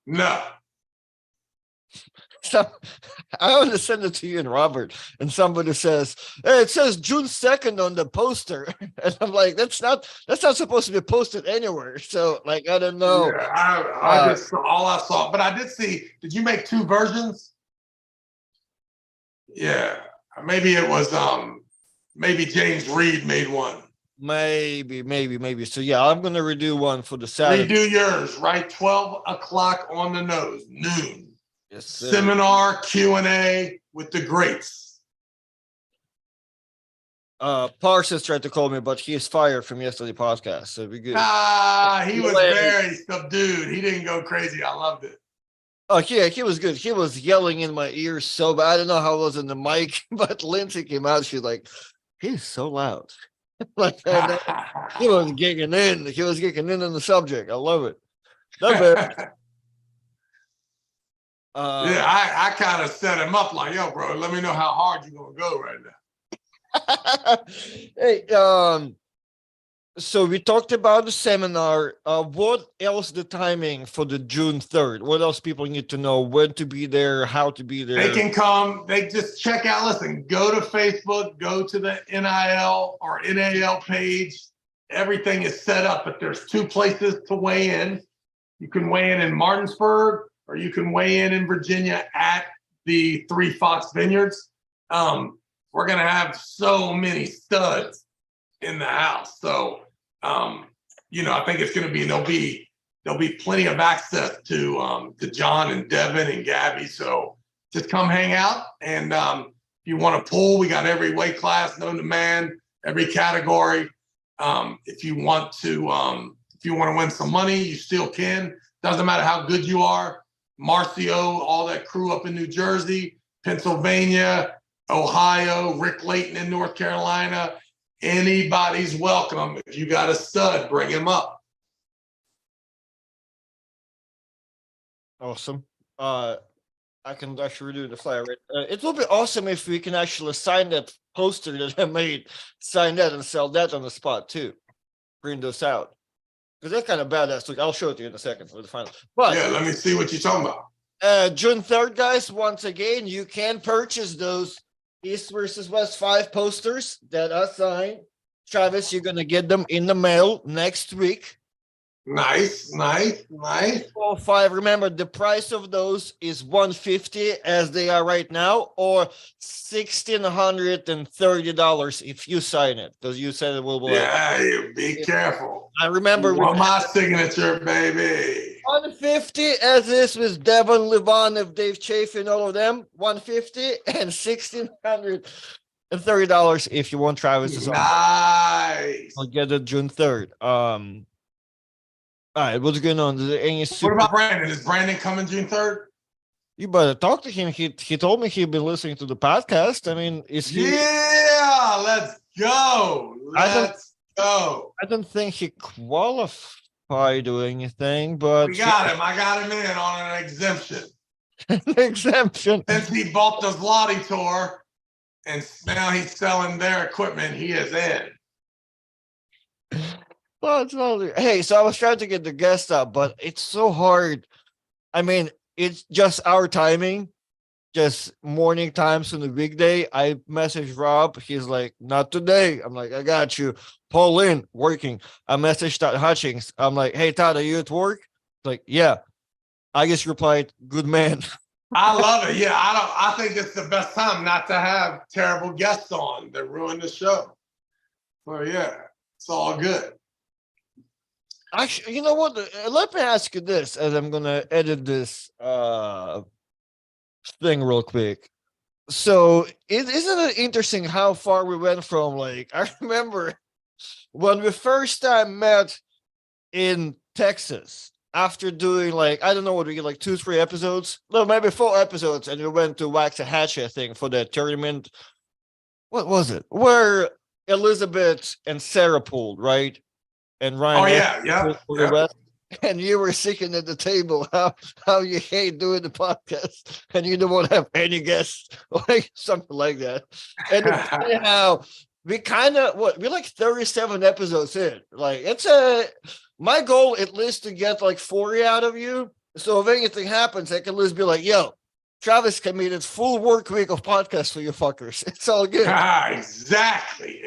No. So I want to send it to you and Robert, and somebody says, hey, it says June 2nd on the poster. And I'm like, that's not supposed to be posted anywhere. So like, I don't know. Yeah, I just all I saw, but I did see, did you make two versions? Yeah. Maybe it was maybe James Reed made one. Maybe. So yeah, I'm gonna redo one for the Saturday. Redo yours, right? 12 o'clock on the nose, noon. Yes, sir. Seminar Q&A with the greats. Parsons tried to call me, but he is fired from yesterday's podcast. So we good. He was very subdued. He didn't go crazy. I loved it. Oh yeah, he was good. He was yelling in my ears so bad. I don't know how it was in the mic, but Lindsay came out. She's like, "He's so loud." Like he was gigging in. He was gigging in on the subject. I love it. Not bad. Yeah, I kind of set him up like, yo, bro, let me know how hard you're gonna go right now. Hey, so we talked about the seminar. What else the timing for the June 3rd? What else people need to know? When to be there, how to be there? They can come, they just check out, listen, go to Facebook, go to the NIL or NAL page. Everything is set up, but there's 2 places to weigh in. You can weigh in Martinsburg, or you can weigh in Virginia at the 3 Fox Vineyards. We're going to have so many studs in the house. So, I think it's going to be, there'll be plenty of access to John and Devin and Gabby. So just come hang out. And if you want to pull, we got every weight class known to man, every category. If you want to win some money, you still can. Doesn't matter how good you are. Marcio, all that crew up in New Jersey, Pennsylvania, Ohio, Rick Layton in North Carolina. Anybody's welcome. If you got a stud, bring him up. Awesome. I can actually do the flyer. It will be awesome if we can actually sign that poster that I made, sign that and sell that on the spot too. Bring those out. Because that's kind of badass. Look, I'll show it to you in a second for the final. But yeah, let me see what you're talking about. June 3rd, guys, once again, you can purchase those East versus West 5 posters that are signed. Travis, you're going to get them in the mail next week. Nice. 5. Remember, the price of those is $150 as they are right now, or $1,630 if you sign it, because you said it will be. Yeah, you be careful. I remember with my signature, baby. $150 as is with Devon, Livan, Dave Chafin, all of them. $150 and $1,630 if you want Travis. Nice. I'll get it June 3rd. All right, what's going on? What about Brandon? Is Brandon coming June 3rd? You better talk to him. He told me he'd been listening to the podcast. I mean, is he? Yeah, let's go. Let's go. I don't think he qualified or anything, but we got him. I got him in on an exemption. An exemption. Since he bought the Zloty tour, and now he's selling their equipment, he is in. Well, it's not, hey, so I was trying to get the guest up, but it's so hard. I mean, it's just our timing, just morning times on the weekday. I messaged Rob. He's like, not today. I'm like, I got you. Paul Lynn, working. I messaged Todd Hutchings. I'm like, hey, Todd, are you at work? Like, yeah. I just replied, good man. I love it. Yeah, I think it's the best time not to have terrible guests on that ruin the show. So, yeah, it's all good. Actually, you know what? Let me ask you this as I'm going to edit this thing real quick. So isn't it interesting how far we went from, like, I remember when we first time met in Texas after doing, like, I don't know what we get, like 2-3 episodes, no, maybe 4 episodes, and we went to Waxahachie, I think, for the tournament. What was it? Where Elizabeth and Sarah pulled, right? And Ryan. Yeah. And you were sitting at the table, how you hate doing the podcast, and you don't want to have any guests, like something like that. And it's funny how we kind of we're like 37 episodes in. Like, it's my goal at least to get like 40 out of you. So if anything happens, I can at least be like, yo, Travis committed full work week of podcasts for you fuckers. It's all good. Exactly.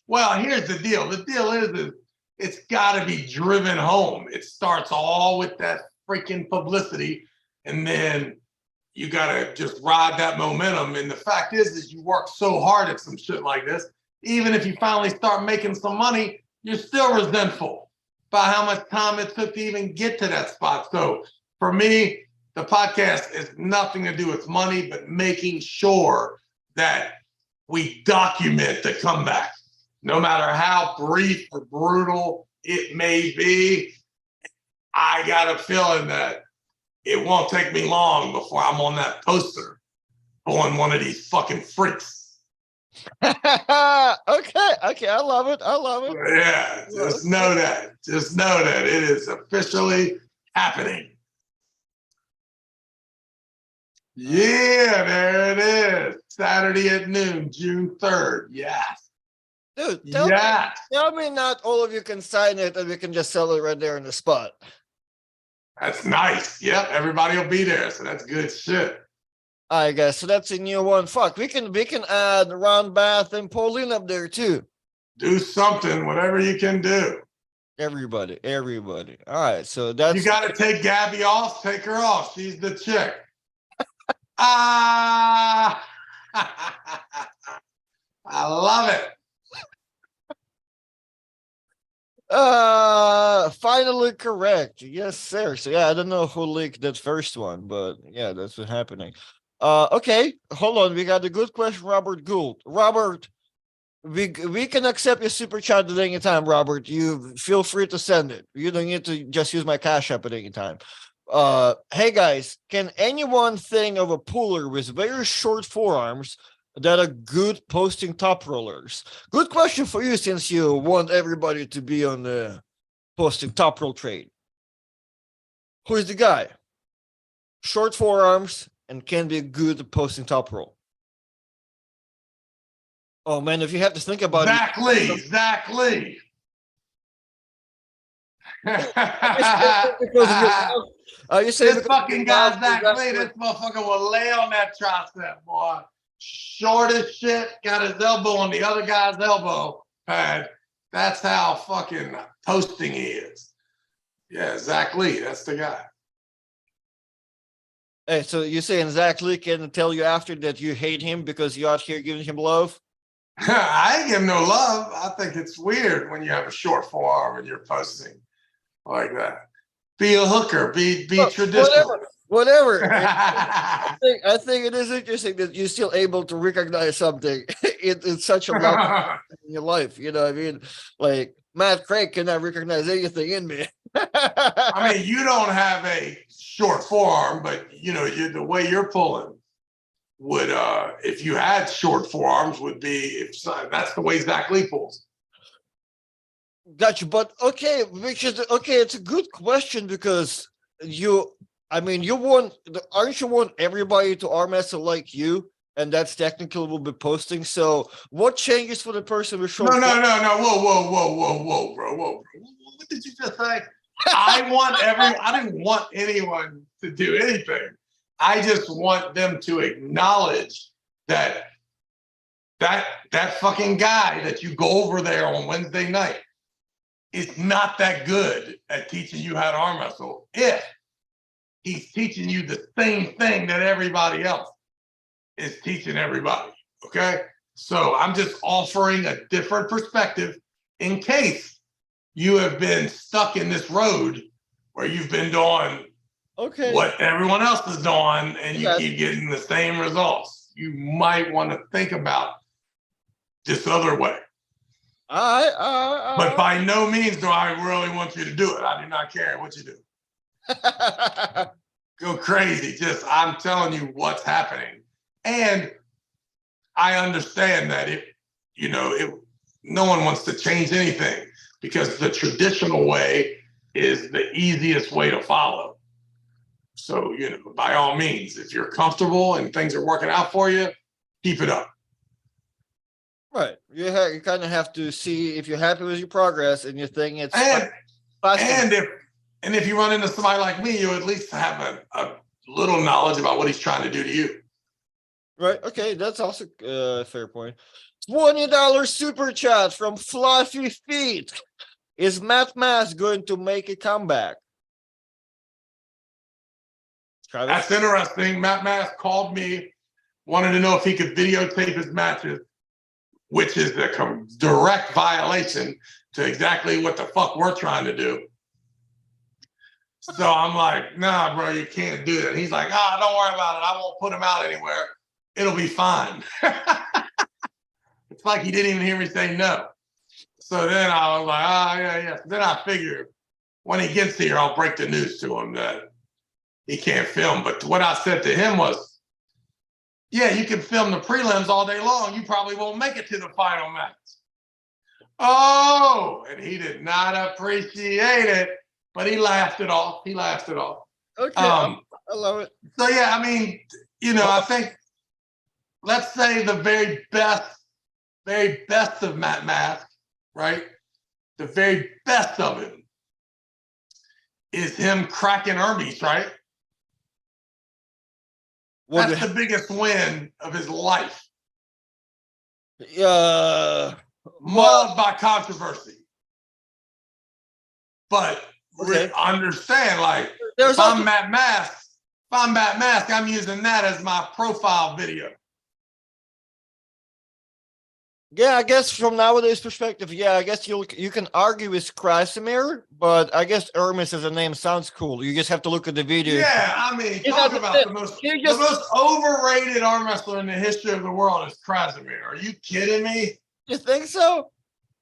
Well, here's the deal. The deal is it's got to be driven home. It starts all with that freaking publicity, and then you got to just ride that momentum. And the fact is you work so hard at some shit like this, even if you finally start making some money, you're still resentful by how much time it took to even get to that spot. So for me, the podcast is nothing to do with money, but making sure that we document the comeback. No matter how brief or brutal it may be, I got a feeling that it won't take me long before I'm on that poster on one of these fucking freaks. Okay, I love it. Yeah, just know that. Just know that it is officially happening. Yeah, there it is. Saturday at noon, June 3rd. Yes. Dude, Yes. tell me not all of you can sign it and we can just sell it right there on the spot. That's nice. Yep, everybody will be there, so that's good shit. I guess so. That's a new one. Fuck, we can add Ron Bath and Pauline up there too. Do something, whatever you can do. Everybody. All right, so that's You got to take Gabby off. Take her off. She's the chick. Ah, I love it. finally correct. Yes, sir. So yeah, I don't know who leaked that first one, but yeah, that's what's happening. Okay, hold on. We got a good question, Robert Gould. Robert, we can accept your super chat at any time, Robert. You feel free to send it. You don't need to just use my Cash App at any time. Hey guys, can anyone think of a puller with very short forearms that are good posting top rollers? Good question for you, since you want everybody to be on the posting top roll trade. Who is the guy? Short forearms and can be good at posting top roll. Oh man, if you have to think about Zach Lee. Zach Lee. You say this fucking guy, Zach Lee, this motherfucker will lay on that tricep, boy. Short as shit, got his elbow on the other guy's elbow pad. That's how fucking posting he is. Yeah, Zach Lee, that's the guy. Hey, so you're saying Zach Lee can tell you after that you hate him because you're out here giving him love? I ain't give him no love. I think it's weird when you have a short forearm and you're posting like that. Be a hooker. Be traditional. Whatever. I think it is interesting that you're still able to recognize something in such a level in your life. You know what I mean? Like Matt Craig cannot recognize anything in me. I mean, you don't have a short forearm, but you know, the way you're pulling would, if you had short forearms, would be if that's the way Zach Lee pulls. Gotcha, but okay, it's a good question because aren't you want everybody to arm wrestle like you, and that's technically will be posting. So what changes for the person with short? No. Whoa, bro. What did you just say? I didn't want anyone to do anything. I just want them to acknowledge that fucking guy that you go over there on Wednesday night is not that good at teaching you how to arm wrestle if he's teaching you the same thing that everybody else is teaching everybody, okay? So I'm just offering a different perspective in case you have been stuck in this road where you've been doing what everyone else is doing and you keep getting the same results. You might want to think about this other way. But by no means do I really want you to do it. I do not care what you do. Go crazy. I'm telling you what's happening. And I understand that no one wants to change anything because the traditional way is the easiest way to follow. So, by all means, if you're comfortable and things are working out for you, keep it up. Right. You kind of have to see if you're happy with your progress and you think it's and if you run into somebody like me, you at least have a little knowledge about what he's trying to do to you. Right. Okay. That's also a fair point. $20 super chat from Fluffy Feet. Is Matt Mass going to make a comeback? Travis? That's interesting. Matt Mass called me, wanted to know if he could videotape his matches, which is a direct violation to exactly what the fuck we're trying to do. So I'm like, nah, bro, you can't do that. He's like, don't worry about it. I won't put him out anywhere. It'll be fine. It's like he didn't even hear me say no. So then I was like, oh, yeah. Then I figured when he gets here, I'll break the news to him that he can't film. But what I said to him was, yeah, you can film the prelims all day long. You probably won't make it to the final match. Oh, and he did not appreciate it, but he laughed it off. He laughed it off. Okay, I love it. So, yeah, I mean, I think, let's say the very best of Matt Mask, right? The very best of him is him cracking Hermes, right? That's the biggest win of his life. Mauled by controversy. But understand, like, if I'm Matt Mask, I'm using that as my profile video. Yeah, I guess from nowadays perspective, I guess you can argue with Krasimir, but I guess Hermes as a name sounds cool. You just have to look at the video. Yeah, I mean, talk about the most overrated arm wrestler in the history of the world is Krasimir. Are you kidding me? You think so?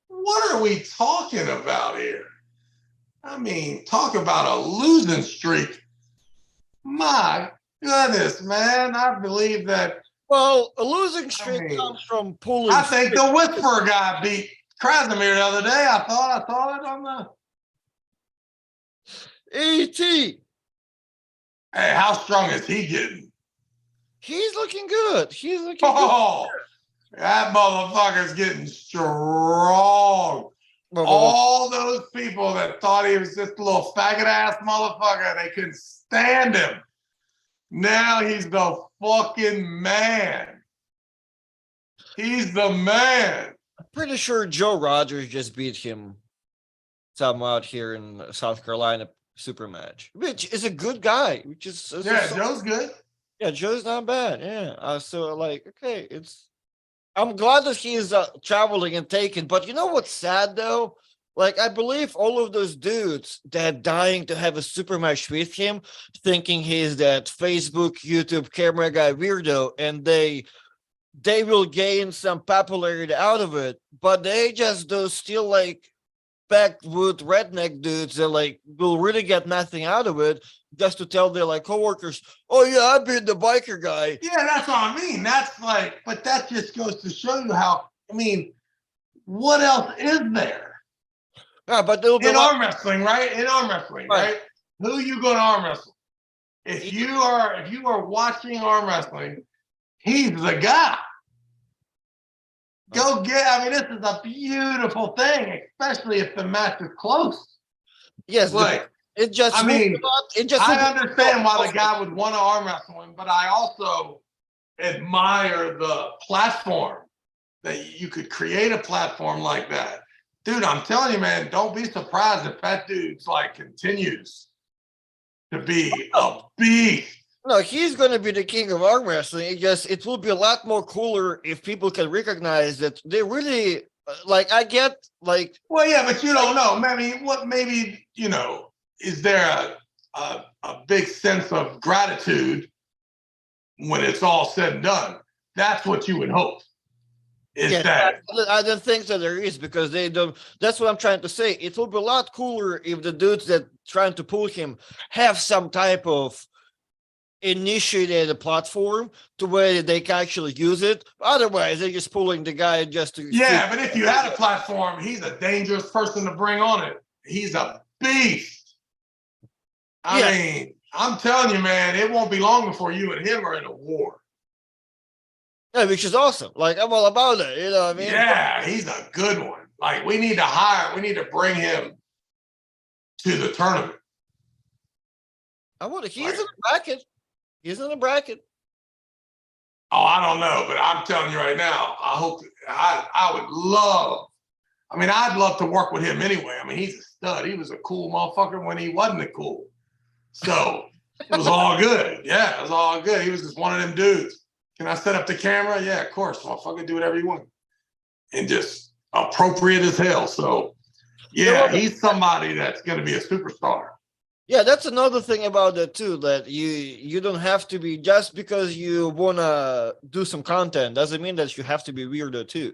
What are we talking about here? I mean, talk about a losing streak. My goodness, man. I believe that. Well, a losing streak comes from pulling. I think the Whisperer guy beat Krasimir the other day. I thought it on the E.T. Hey, how strong is he getting? He's looking good. Good. That motherfucker's getting strong. All those people that thought he was just a little faggot ass motherfucker, they couldn't stand him. Now he's the fucking man. He's the man. I'm pretty sure Joe Rogers just beat him some out here in South Carolina super match, which is a good guy. Joe's good. Yeah, Joe's not bad. Yeah. I'm glad that he's traveling and taking, but you know what's sad though? Like, I believe all of those dudes that dying to have a super match with him, thinking he's that Facebook, YouTube camera guy weirdo, and they will gain some popularity out of it, but they just those still like backwood redneck dudes that like will really get nothing out of it, just to tell their like coworkers, oh yeah, I beat the biker guy. Yeah, that's what I mean. That's like, but that just goes to show you how, I mean, what else is there? Yeah, but they'll be in arm wrestling, right? In arm wrestling, right? Who you going to arm wrestle? If you are watching arm wrestling, he's the guy. Go get. I mean, this is a beautiful thing, especially if the match is close. Yes, like it just. I mean, I understand why the guy would want to arm wrestle him, but I also admire the platform that you could create a platform like that. Dude, I'm telling you, man, don't be surprised if that dude's like continues to be a beast. No, he's going to be the king of arm wrestling. It will be a lot more cooler if people can recognize that they really like. I get like. Well, yeah, but you don't know. Maybe is there a big sense of gratitude when it's all said and done? That's what you would hope. I don't think that there is, because they don't. That's what I'm trying to say. It will be a lot cooler if the dudes that trying to pull him have some type of initiated platform to where they can actually use it. Otherwise, they're just pulling the guy just to. Yeah, but if you had a platform, he's a dangerous person to bring on it. He's a beast. I mean, I'm telling you, man, it won't be long before you and him are in a war. Yeah, which is awesome. Like, I'm all about it. You know what I mean? Yeah, he's a good one. Like, we need to bring him to the tournament. He's in the bracket. He's in the bracket. Oh, I don't know, but I'm telling you right now, I would love, I'd love to work with him anyway. I mean, he's a stud. He was a cool motherfucker when he wasn't cool. So it was all good. Yeah, it was all good. He was just one of them dudes. Can I set up the camera? Yeah, of course. Motherfucker, do whatever you want. And just appropriate as hell. So, yeah, he's somebody that's going to be a superstar. Yeah, that's another thing about that too, that you don't have to be, just because you want to do some content doesn't mean that you have to be weirdo too.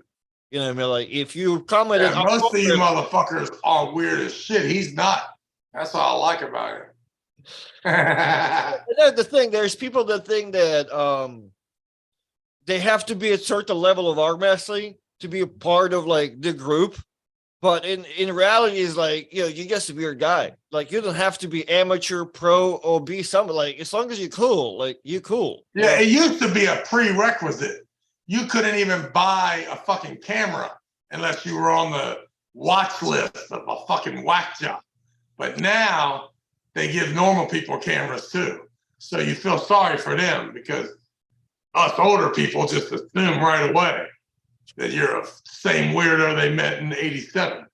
You know what I mean? Like if you commented, Yeah, most of you motherfuckers are weird as shit. He's not. That's what I like about him. That's the thing. There's people that think that they have to be a certain level of arm wrestling to be a part of like the group. But in reality, is like, you know, you're just a weird guy. Like you don't have to be amateur, pro, or be something. Like as long as you're cool, like you're cool. Yeah, it used to be a prerequisite. You couldn't even buy a fucking camera unless you were on the watch list of a fucking whack job. But now they give normal people cameras too. So you feel sorry for them because us older people just assume right away that you're a same weirdo they met in '87.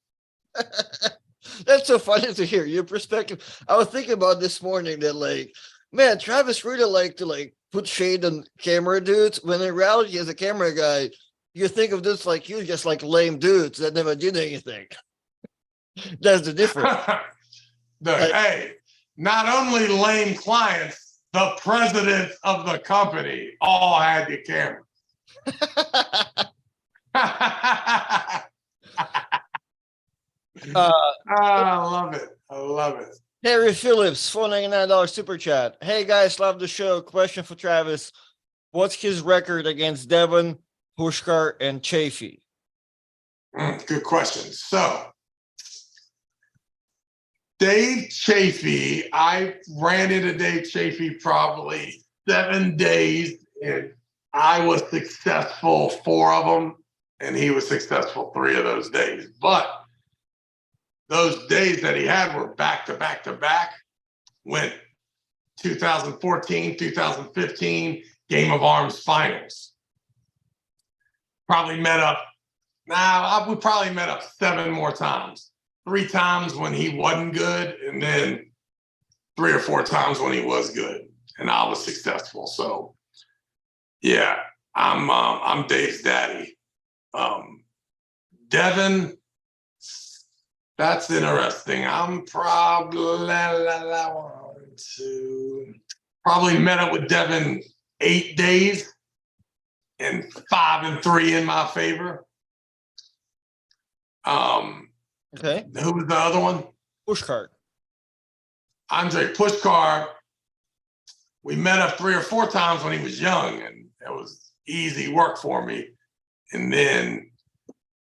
That's so funny to hear your perspective. I was thinking about this morning that like, man, Travis really like to like put shade on camera dudes when in reality as a camera guy, you think of this like you just like lame dudes that never did anything. That's the difference. Hey, not only lame clients, the presidents of the company all had the camera. I love it. I love it. Harry Phillips, $4.99 super chat. Hey guys, love the show. Question for Travis. What's his record against Devon, Pushkar, and Chafee? Good question. So, Dave Chafee, I ran into Dave Chafee probably 7 days, and I was successful 4 of them, and he was successful 3 of those days. But those days that he had were back to back to back. Went 2014, 2015 Game of Arms finals. Probably met up. We probably met up 7 more times. 3 times when he wasn't good, and then 3 or 4 times when he was good, and I was successful. So, yeah, I'm Dave's daddy. Devin, that's interesting. I'm probably met up with Devin 8 days, and 5 and 3 in my favor. Okay. Who was the other one? Pushkar. Andre Pushkar. We met up 3 or 4 times when he was young, and it was easy work for me. And then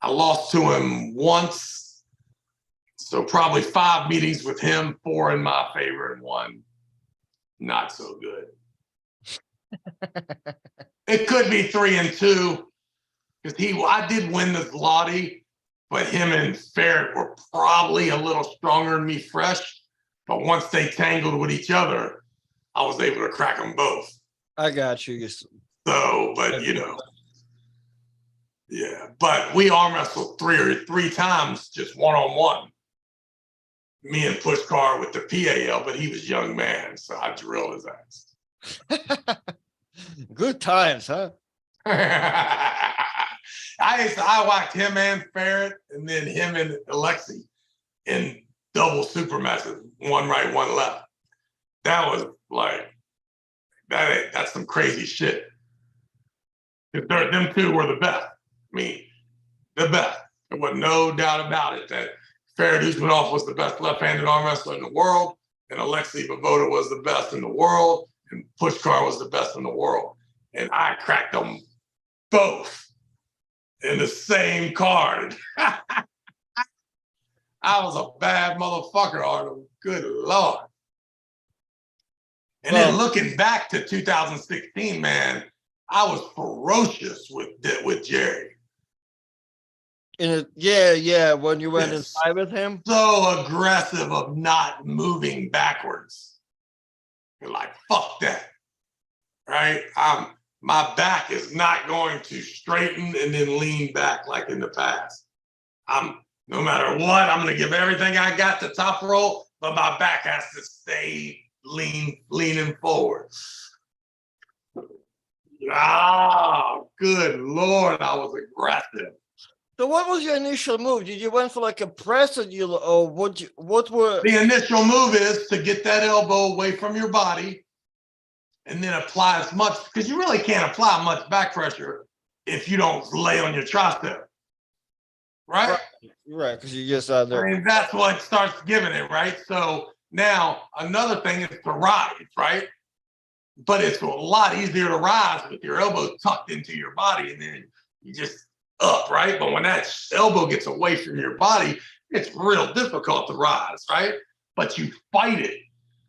I lost to him once. So probably 5 meetings with him, 4 in my favor, and 1 not so good. It could be 3 and 2 because I did win the Zloty, but him and Ferret were probably a little stronger than me fresh. But once they tangled with each other, I was able to crack them both. I got you. So, but you know, yeah. But we arm wrestled 3 times, just 1-on-1. Me and Pushkar with the PAL, but he was young man, so I drilled his ass. Good times, huh? I whacked him and Ferret, and then him and Alexi in double super matches, 1 right, 1 left. That was like that's some crazy shit. Them 2 were the best. I mean, the best. There was no doubt about it that Ferret Usmanov was the best left-handed arm wrestler in the world, and Alexei Bavoda was the best in the world, and Pushkar was the best in the world. And I cracked them both in the same card. I was a bad motherfucker, Arnold. Good Lord. And then looking back to 2016, man, I was ferocious with Jerry. Yeah, when you went inside with him. So aggressive of not moving backwards. You're like, fuck that. Right? My back is not going to straighten and then lean back like in the past. No matter what, I'm going to give everything I got to top roll, but my back has to stay leaning forward. Good Lord, I was aggressive. So what was your initial move? Did you went for like a press or what were the initial move is to get that elbow away from your body and then apply as much, because you really can't apply much back pressure if you don't lay on your tricep. right? Right, because you just out I there. mean, that's what starts giving it, right? So now another thing is to rise, right? But it's a lot easier to rise with your elbow tucked into your body and then you just up, right? But when that elbow gets away from your body, it's real difficult to rise, right? But you fight it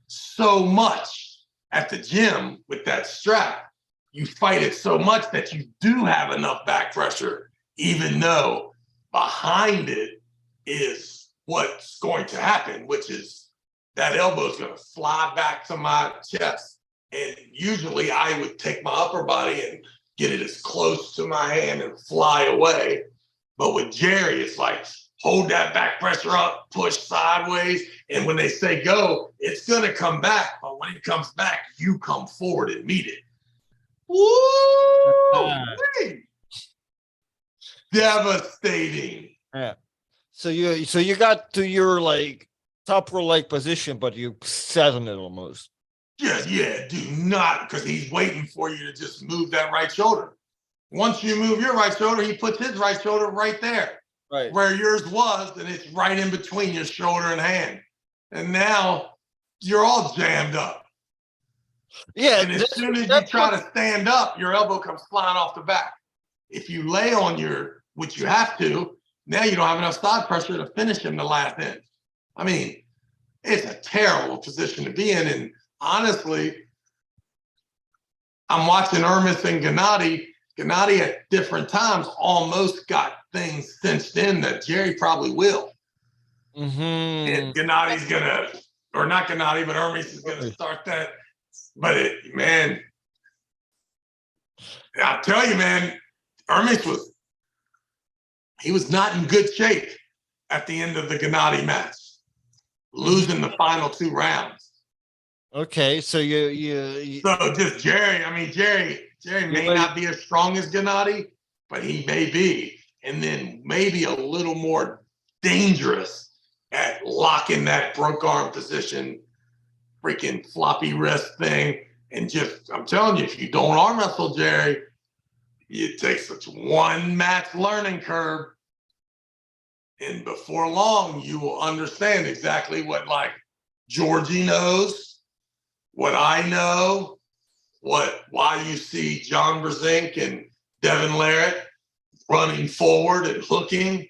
so much at the gym with that strap. You fight it so much that you do have enough back pressure, even though behind it is what's going to happen, which is that elbow is going to fly back to my chest. And usually I would take my upper body and get it as close to my hand and fly away. But with Jerry, it's like hold that back pressure up, push sideways. And when they say go, it's going to come back. But when it comes back, you come forward and meet it. Woo! Devastating. Yeah. So you got to your like top row leg position, but you sat on it almost. Yeah, do not, because he's waiting for you to just move that right shoulder. Once you move your right shoulder, he puts his right shoulder right there, right where yours was, and it's right in between your shoulder and hand. And now you're all jammed up. Yeah. And as soon as you try to stand up, your elbow comes flying off the back. If you lay on your, which you have to, now you don't have enough side pressure to finish him the last inch. I mean, it's a terrible position to be in. And honestly, I'm watching Ermis and Gennady. Gennady at different times almost got things cinched in that Jerry probably will. Mm-hmm. And Gennady's gonna, or not Gennady, but Ermis is gonna start that. But man, I'll tell you, man, Ermis was not in good shape at the end of the Gennady match, losing the final 2 rounds. Okay, so you so just Jerry. I mean, Jerry may not be as strong as Gennady, but he may be, and then maybe a little more dangerous at locking that broke arm position, freaking floppy wrist thing, and just I'm telling you, if you don't arm wrestle Jerry, it takes such one match learning curve, and before long you will understand exactly what like Georgie knows. What I know, why you see John Brzenk and Devin Larratt running forward and hooking,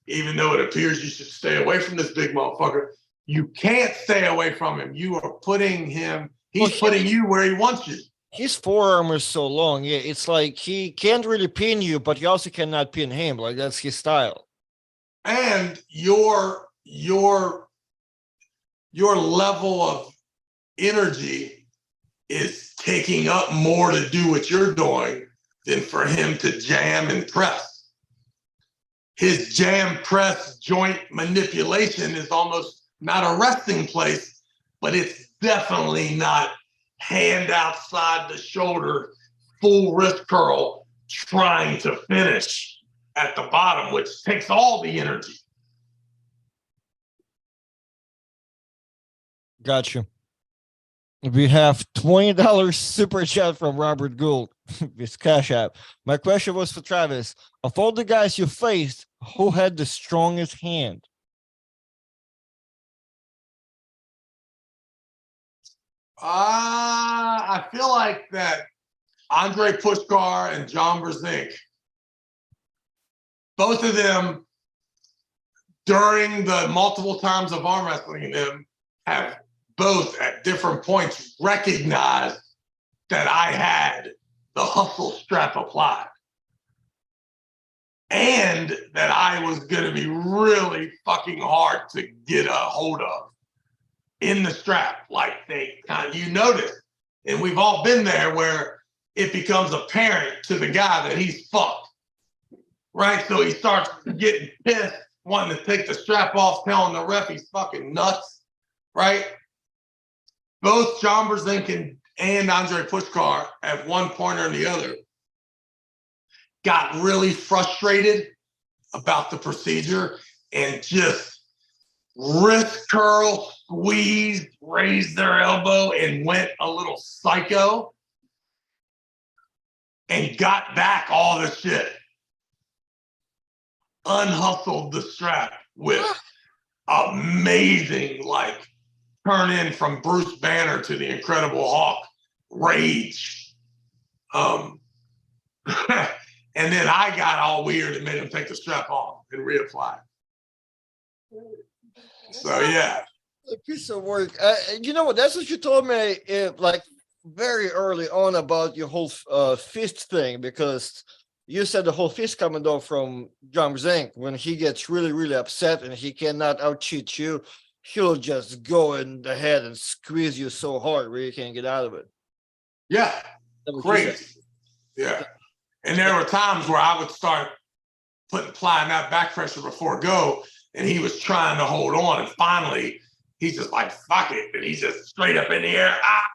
even though it appears you should stay away from this big motherfucker. You can't stay away from him. You are putting him, he's putting you where he wants you. His forearm is so long. Yeah, it's like he can't really pin you, but you also cannot pin him. Like that's his style. And your level of energy is taking up more to do what you're doing than for him to jam and press. His jam press joint manipulation is almost not a resting place, but it's definitely not hand outside the shoulder, full wrist curl, trying to finish at the bottom, which takes all the energy. Gotcha. We have $20 super chat from Robert Gould with Cash App. My question was for Travis. Of all the guys you faced, who had the strongest hand? I feel like that Andre Pushkar and John Brzenk, both of them, during the multiple times of arm wrestling them, have both at different points recognized that I had the hustle strap applied and that I was going to be really fucking hard to get a hold of in the strap. Like they kind of, you notice, and we've all been there where it becomes apparent to the guy that he's fucked, right? So he starts getting pissed, wanting to take the strap off, telling the ref he's fucking nuts, right? Both John Brzenk and Andre Pushkar at one point or the other got really frustrated about the procedure and just wrist curl, squeezed, raised their elbow and went a little psycho and got back all the shit. unhustled the strap with amazing, like, turn in from Bruce Banner to the Incredible Hulk rage. And then I got all weird and made him take the strap off and reapply. So yeah. A piece of work. You know what? That's what you told me, like very early on about your whole fist thing, because you said the whole fist coming off from John Zink. When he gets really, really upset and he cannot out-cheat you, he'll just go in the head and squeeze you so hard where you can't get out of it. Yeah, crazy. Yeah. And there were times where I would start applying that back pressure before go, and he was trying to hold on, and finally he's just like, fuck it, and he's just straight up in the air. Ah!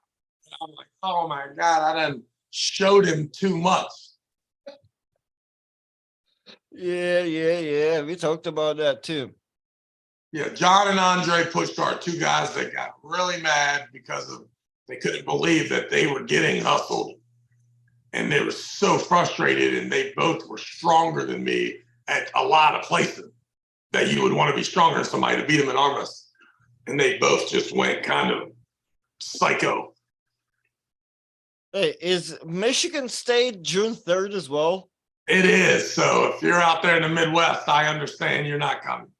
I'm like, oh my God, I done showed him too much. Yeah. We talked about that too. Yeah, John and Andre Pushkar, two guys that got really mad because they couldn't believe that they were getting hustled. And they were so frustrated, and they both were stronger than me at a lot of places that you would want to be stronger than somebody to beat them in arm wrestling. And they both just went kind of psycho. Hey, is Michigan State June 3rd as well? It is. So if you're out there in the Midwest, I understand you're not coming.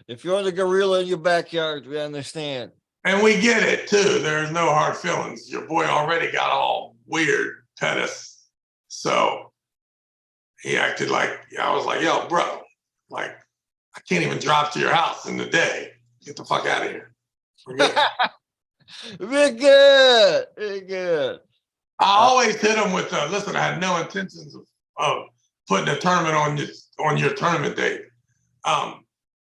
If you're the gorilla in your backyard, we understand. And we get it too. There's no hard feelings. Your boy already got all weird, Pettis. So he acted like, I was like, yo, bro, like, I can't even drive to your house in the day. Get the fuck out of here. We're good. I always hit him with, listen, I had no intentions of putting a tournament on your tournament date.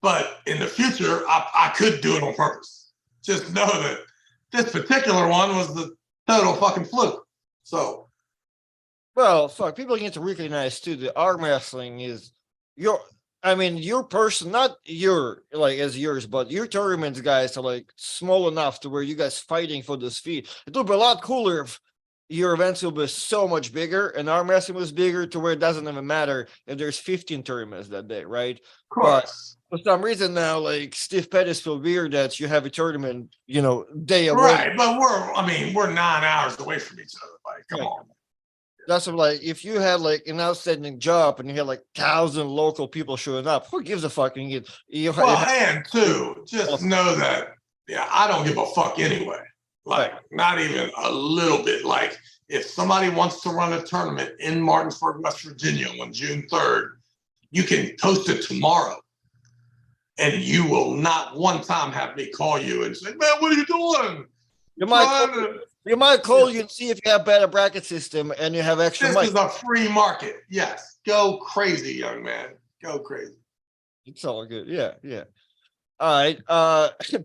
But in the future, I could do it on purpose. Just know that this particular one was the total fucking fluke. So. Well, fuck, people need to recognize too, the arm wrestling is your person, not your, like, as yours, but your tournaments guys are like small enough to where you guys fighting for this feat. It would be a lot cooler if your events will be so much bigger and arm wrestling was bigger to where it doesn't even matter if there's 15 tournaments that day, right? Of course. But for some reason now, like, Steve Pettis feel weird that you have a tournament, day away. Right, but we're 9 hours away from each other. Like, come on. That's what, like, if you had like an outstanding job and you had like 1,000 local people showing up, who gives a fuck? And two, just know that, I don't give a fuck anyway. Like, not even a little bit. Like, if somebody wants to run a tournament in Martinsburg, West Virginia on June 3rd, you can post it tomorrow. And you will not one time have me call you and say, man, what are you doing? You might call you and see if you have better bracket system and you have extra money. This is a free market. Yes. Go crazy, young man. Go crazy. It's all good. Yeah. All right.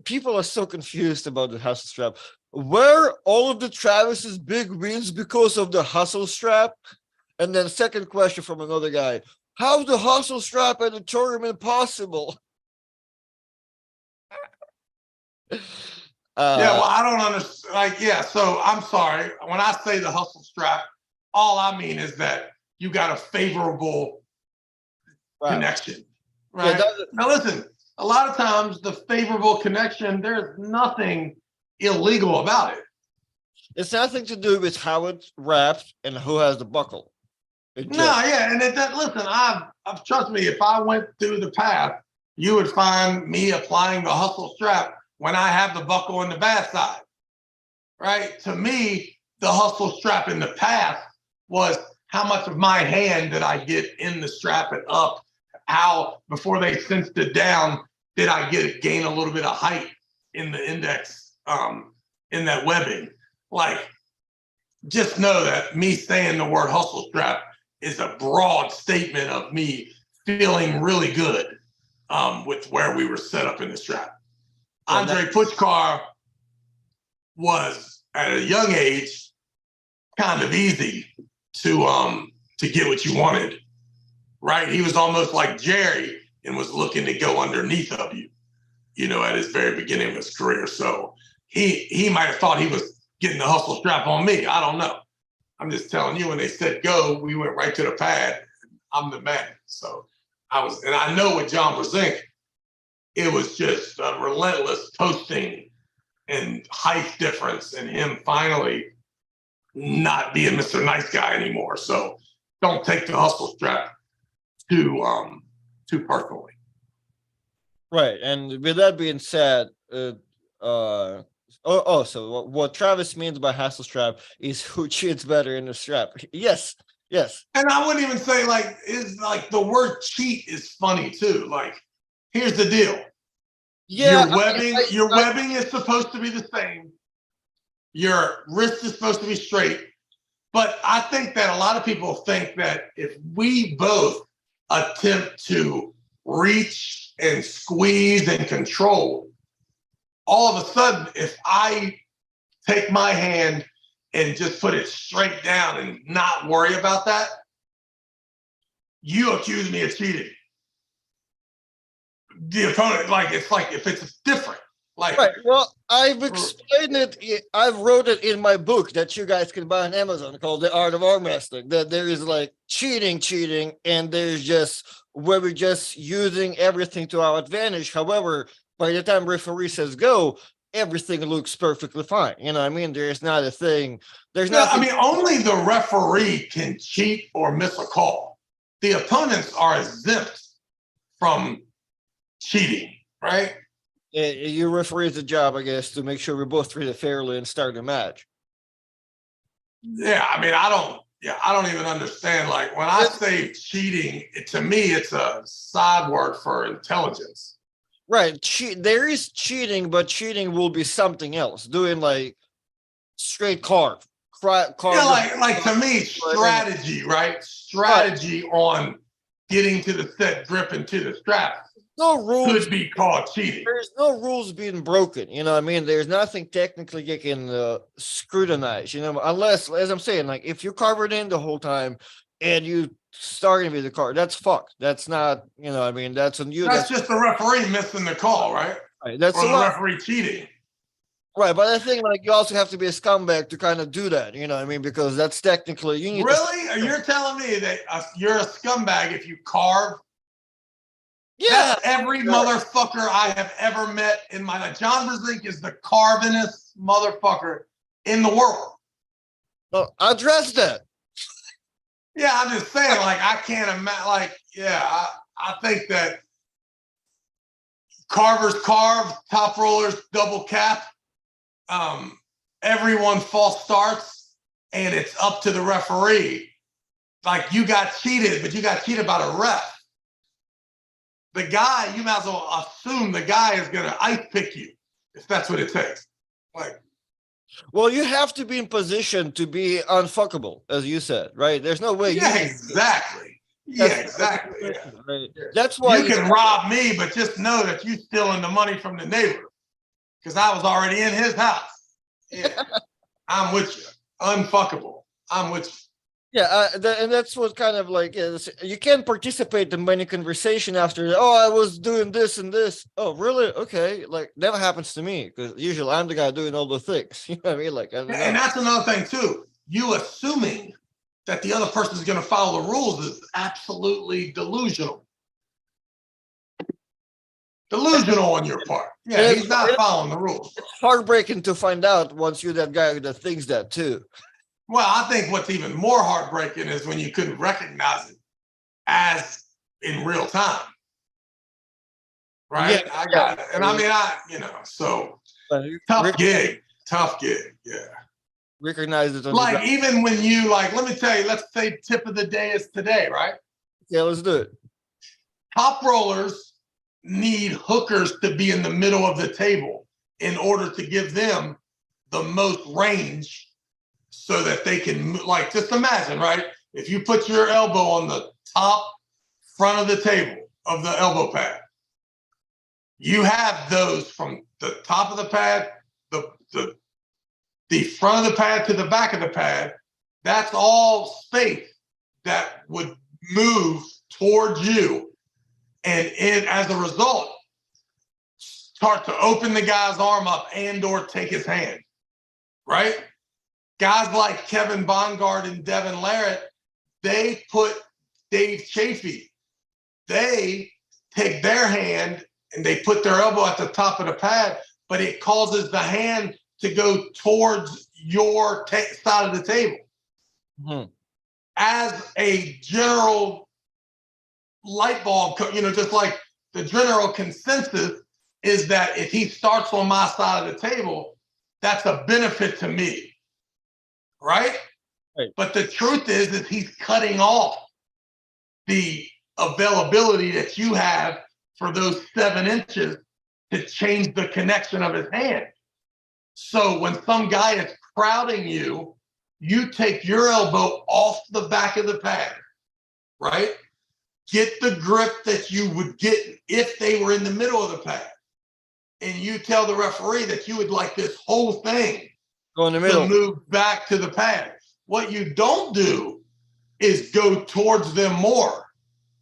People are so confused about the hustle strap. Were all of the Travis's big wins because of the hustle strap? And then second question from another guy. How's the hustle strap at the tournament possible? I don't understand. So I'm sorry. When I say the hustle strap, all I mean is that you got a favorable connection, right? Now listen, a lot of times the favorable connection, there's nothing illegal about it. It's nothing to do with how it's wrapped and who has the buckle. Listen, I've trust me, if I went through the path, you would find me applying the hustle strap when I have the buckle in the bad side, right? To me, the hustle strap in the past was how much of my hand did I get in the strap and up? How, before they cinched it down, did I gain a little bit of height in the index, in that webbing? Like, just know that me saying the word hustle strap is a broad statement of me feeling really good with where we were set up in the strap. Andre Pushkar was at a young age kind of easy to get what you wanted, right? He was almost like Jerry and was looking to go underneath of you, at his very beginning of his career. So he might have thought he was getting the hustle strap on me. I don't know. I'm just telling you, when they said go, we went right to the pad. I'm the man. So and I know with John Brzenk, it was just a relentless toasting and height difference, and him finally not being Mr. Nice Guy anymore. So don't take the hustle strap too personally. Right. And with that being said, so what Travis means by hustle strap is who cheats better in the strap. Yes. Yes. And I wouldn't even say is the word cheat is funny too. Like, here's the deal. Yeah. Your webbing is supposed to be the same. Your wrist is supposed to be straight. But I think that a lot of people think that if we both attempt to reach and squeeze and control, all of a sudden, if I take my hand and just put it straight down and not worry about that, you accuse me of cheating. The opponent, it's like if it's different. Like, right. Well, I've explained it. I've wrote it in my book that you guys can buy on Amazon called The Art of Arm Wrestling. That there is cheating, and there's just where we're just using everything to our advantage. However, by the time referee says go, everything looks perfectly fine. You know what I mean? There's not a thing. There's not. I mean, only the referee can cheat or miss a call. The opponents are exempt from cheating, right? You referee's the job, I guess, to make sure we both treat it fairly and start the match. Yeah, I mean, I don't even understand. Like, when I say cheating, to me, it's a side word for intelligence. Right. There is cheating, but cheating will be something else. Doing straight carve. Yeah, like to me, strategy, right? Strategy on getting to the set grip and to the strap. No rules could be called cheating. There's no rules being broken. You know what I mean? There's nothing technically you can scrutinize, unless, as I'm saying, if you carve it in the whole time and you starting with the card, that's fucked. That's not, I mean, that's on you. That's just the referee missing the call, right? Right. That's or the referee cheating. Right, but I think you also have to be a scumbag to kind of do that, you know what I mean? Because that's technically you need. Really? You're telling me that you're a scumbag if you carve? Yeah. That's every motherfucker I have ever met in my life. John Brzenk is the carvinest motherfucker in the world. Well, address that. Yeah, I'm just saying, I can't imagine, I think that carvers carve, top rollers double cap. Everyone false starts, and it's up to the referee. You got cheated, but you got cheated by the ref. The guy, you might as well assume the guy is going to ice pick you if that's what it takes. Well, you have to be in position to be unfuckable, as you said, right? There's no way. Yeah, exactly. Yeah, exactly. Yeah. Right. That's why you can rob me, but just know that you're stealing the money from the neighbor, because I was already in his house. Yeah, I'm with you. Unfuckable. I'm with you. Yeah, and that's what kind of you can't participate in many conversation after. Oh, I was doing this and this. Oh, really? Okay, never happens to me because usually I'm the guy doing all the things. You know what I mean? I don't know. And that's another thing too. You assuming that the other person is going to follow the rules is absolutely delusional. Delusional on your part. Yeah, he's not following the rules. It's heartbreaking to find out once you're that guy that thinks that too. Well, I think what's even more heartbreaking is when you couldn't recognize it as in real time. Right? Yeah, I got it. And I mean, so tough gig. Yeah. Recognize it. Even when you, let me tell you, let's say tip of the day is today, right? Yeah, let's do it. Top rollers need hookers to be in the middle of the table in order to give them the most range so that they can, just imagine, right? If you put your elbow on the top front of the table of the elbow pad, you have those from the top of the pad, the front of the pad to the back of the pad. That's all space that would move towards you. And as a result, start to open the guy's arm up and or take his hand, right? Guys like Kevin Bongard and Devin Larratt, they put Dave Chafee. They take their hand and they put their elbow at the top of the pad, but it causes the hand to go towards your side of the table. Mm-hmm. As a general light bulb, just like the general consensus is that if he starts on my side of the table, that's a benefit to me, right? Right. But the truth is he's cutting off the availability that you have for those 7 inches to change the connection of his hand. So when some guy is crowding you, you take your elbow off the back of the pad, right? Get the grip that you would get if they were in the middle of the pad. And you tell the referee that you would like this whole thing Go in the middle to move back to the pad. What you don't do is go towards them more,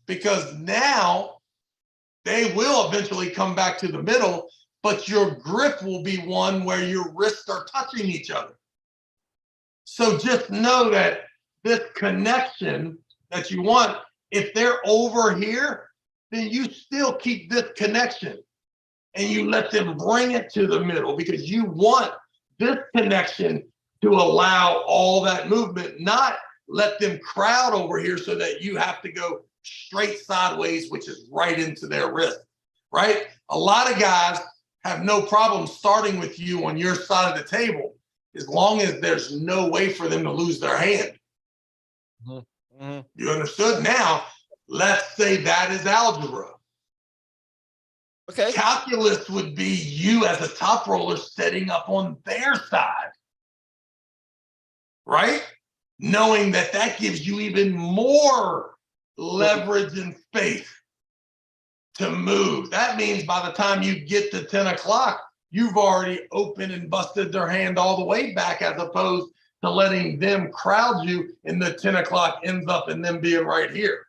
because now they will eventually come back to the middle, but your grip will be one where your wrists are touching each other. So just know that this connection that you want, if they're over here, then you still keep this connection and you let them bring it to the middle, because you want this connection to allow all that movement, not let them crowd over here so that you have to go straight sideways, which is right into their wrist, right? A lot of guys have no problem starting with you on your side of the table as long as there's no way for them to lose their hand. Mm-hmm. Mm-hmm. You understood? Now, let's say that is algebra. Okay. Calculus would be you as a top roller setting up on their side, right? Knowing that that gives you even more leverage and space to move. That means by the time you get to 10 o'clock, you've already opened and busted their hand all the way back, as opposed to letting them crowd you and the 10 o'clock ends up in them being right here.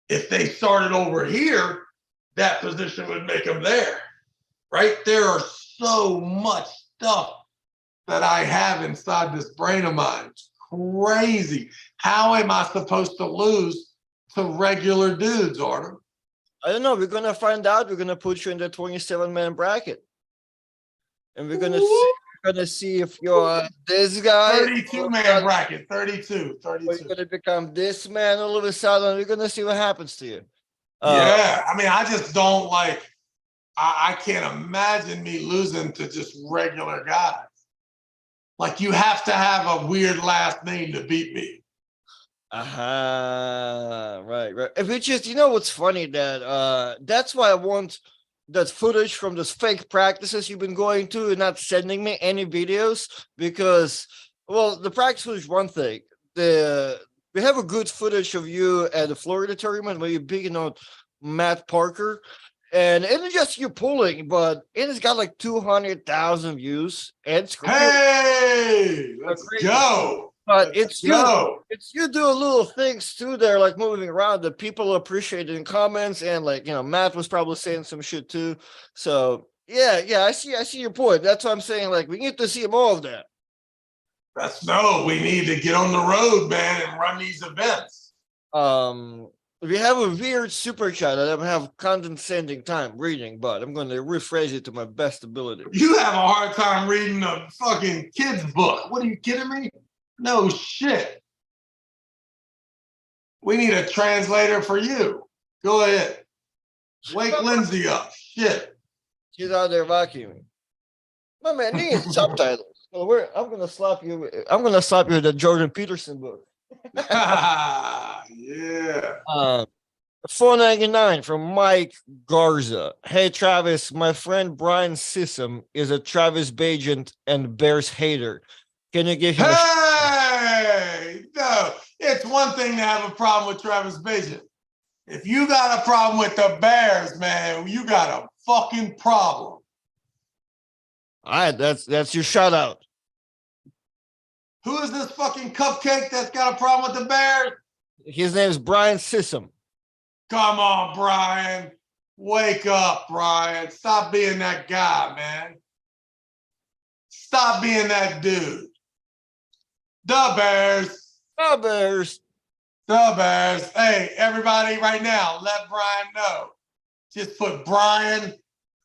If they started over here, that position would make them there, right? There are so much stuff that I have inside this brain of mine. It's crazy. How am I supposed to lose to regular dudes, Artem? I don't know. We're going to find out. We're going to put you in the 27-man bracket. And we're going to see if you're this guy. 32-man bracket, 32. Or you're going to become this man all of a sudden. We're going to see what happens to you. Yeah, I mean, I just don't like, I can't imagine me losing to just regular guys. Like, you have to have a weird last name to beat me. Right. If it's just, what's funny, that that's why I want that footage from those fake practices you've been going to and not sending me any videos, because, well, the practice was one thing. We have a good footage of you at the Florida tournament where you're beating on Matt Parker, and it's just you pulling, but it has got like 200,000 views. And it's hey, let's go. But it's you doing little things too there, like moving around, that people appreciate in comments, and like, Matt was probably saying some shit too. So yeah, I see your point. That's what I'm saying. Like, we need to see more of that. We need to get on the road, man, and run these events. We have a weird super chat that I don't have condescending time reading, but I'm going to rephrase it to my best ability. You have a hard time reading a fucking kid's book. What, are you kidding me? No shit. We need a translator for you. Go ahead. Wake Lindsay up. Shit. She's out there vacuuming. My man needs subtitles. Well, I'm gonna slap you with the Jordan Peterson book. Yeah. 499 from Mike Garza. Hey Travis, my friend Brian Sissom is a Travis Bagent and Bears hater. Can you give him no, it's one thing to have a problem with Travis Bagent. If you got a problem with the Bears, man, you got a fucking problem. All right, that's your shout out. Who is this fucking cupcake that's got a problem with the Bears? His name is Brian Sissom. Come on, Brian. Wake up, Brian. Stop being that guy, man. Stop being that dude. The Bears. The Bears. The Bears. Hey, everybody, right now, let Brian know. Just put Brian,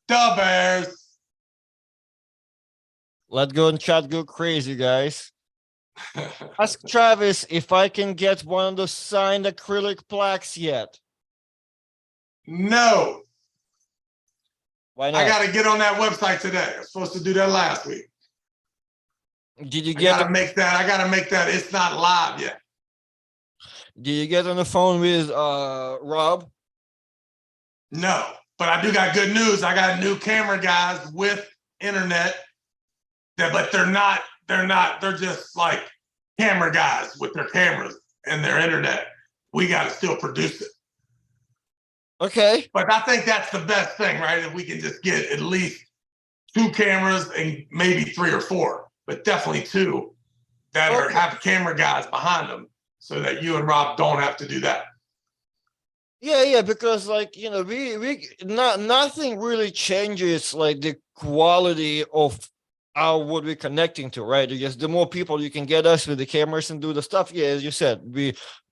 the Bears. Let's go and chat go crazy, guys. Ask Travis if I can get one of those signed acrylic plaques yet. No. Why not? I got to get on that website today. I was supposed to do that last week. Did you I get? got to make that. I got to make that. It's not live yet. Did you get on the phone with Rob? No, but I do got good news. I got new camera guys with internet. But they're not. They're just like camera guys with their cameras and their internet. We got to still produce it. Okay. But I think that's the best thing, right? If we can just get at least 2 cameras and maybe 3 or 4, but definitely 2 that have camera guys behind them, so that you and Rob don't have to do that. Yeah, because like we nothing really changes like the quality of what we're connecting to, right? Just the more people you can get us with the cameras and do the stuff, yeah, as you said,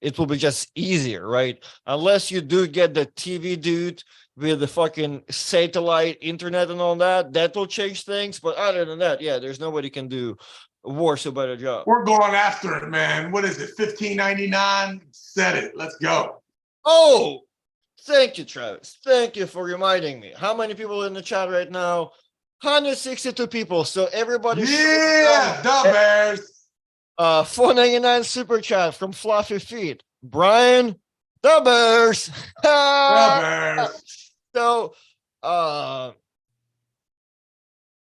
it will be just easier, right? Unless you do get the TV dude with the fucking satellite internet and all that, that will change things. But other than that, yeah, there's nobody can do a worse or better job. We're going after it, man. What is it? $15.99? Set it. Let's go. Oh, thank you, Travis. Thank you for reminding me. How many people in the chat right now? 162 people. So everybody. Yeah, the Bears. $4.99 super chat from Fluffy Feet. Brian, the Bears. The Bears. So,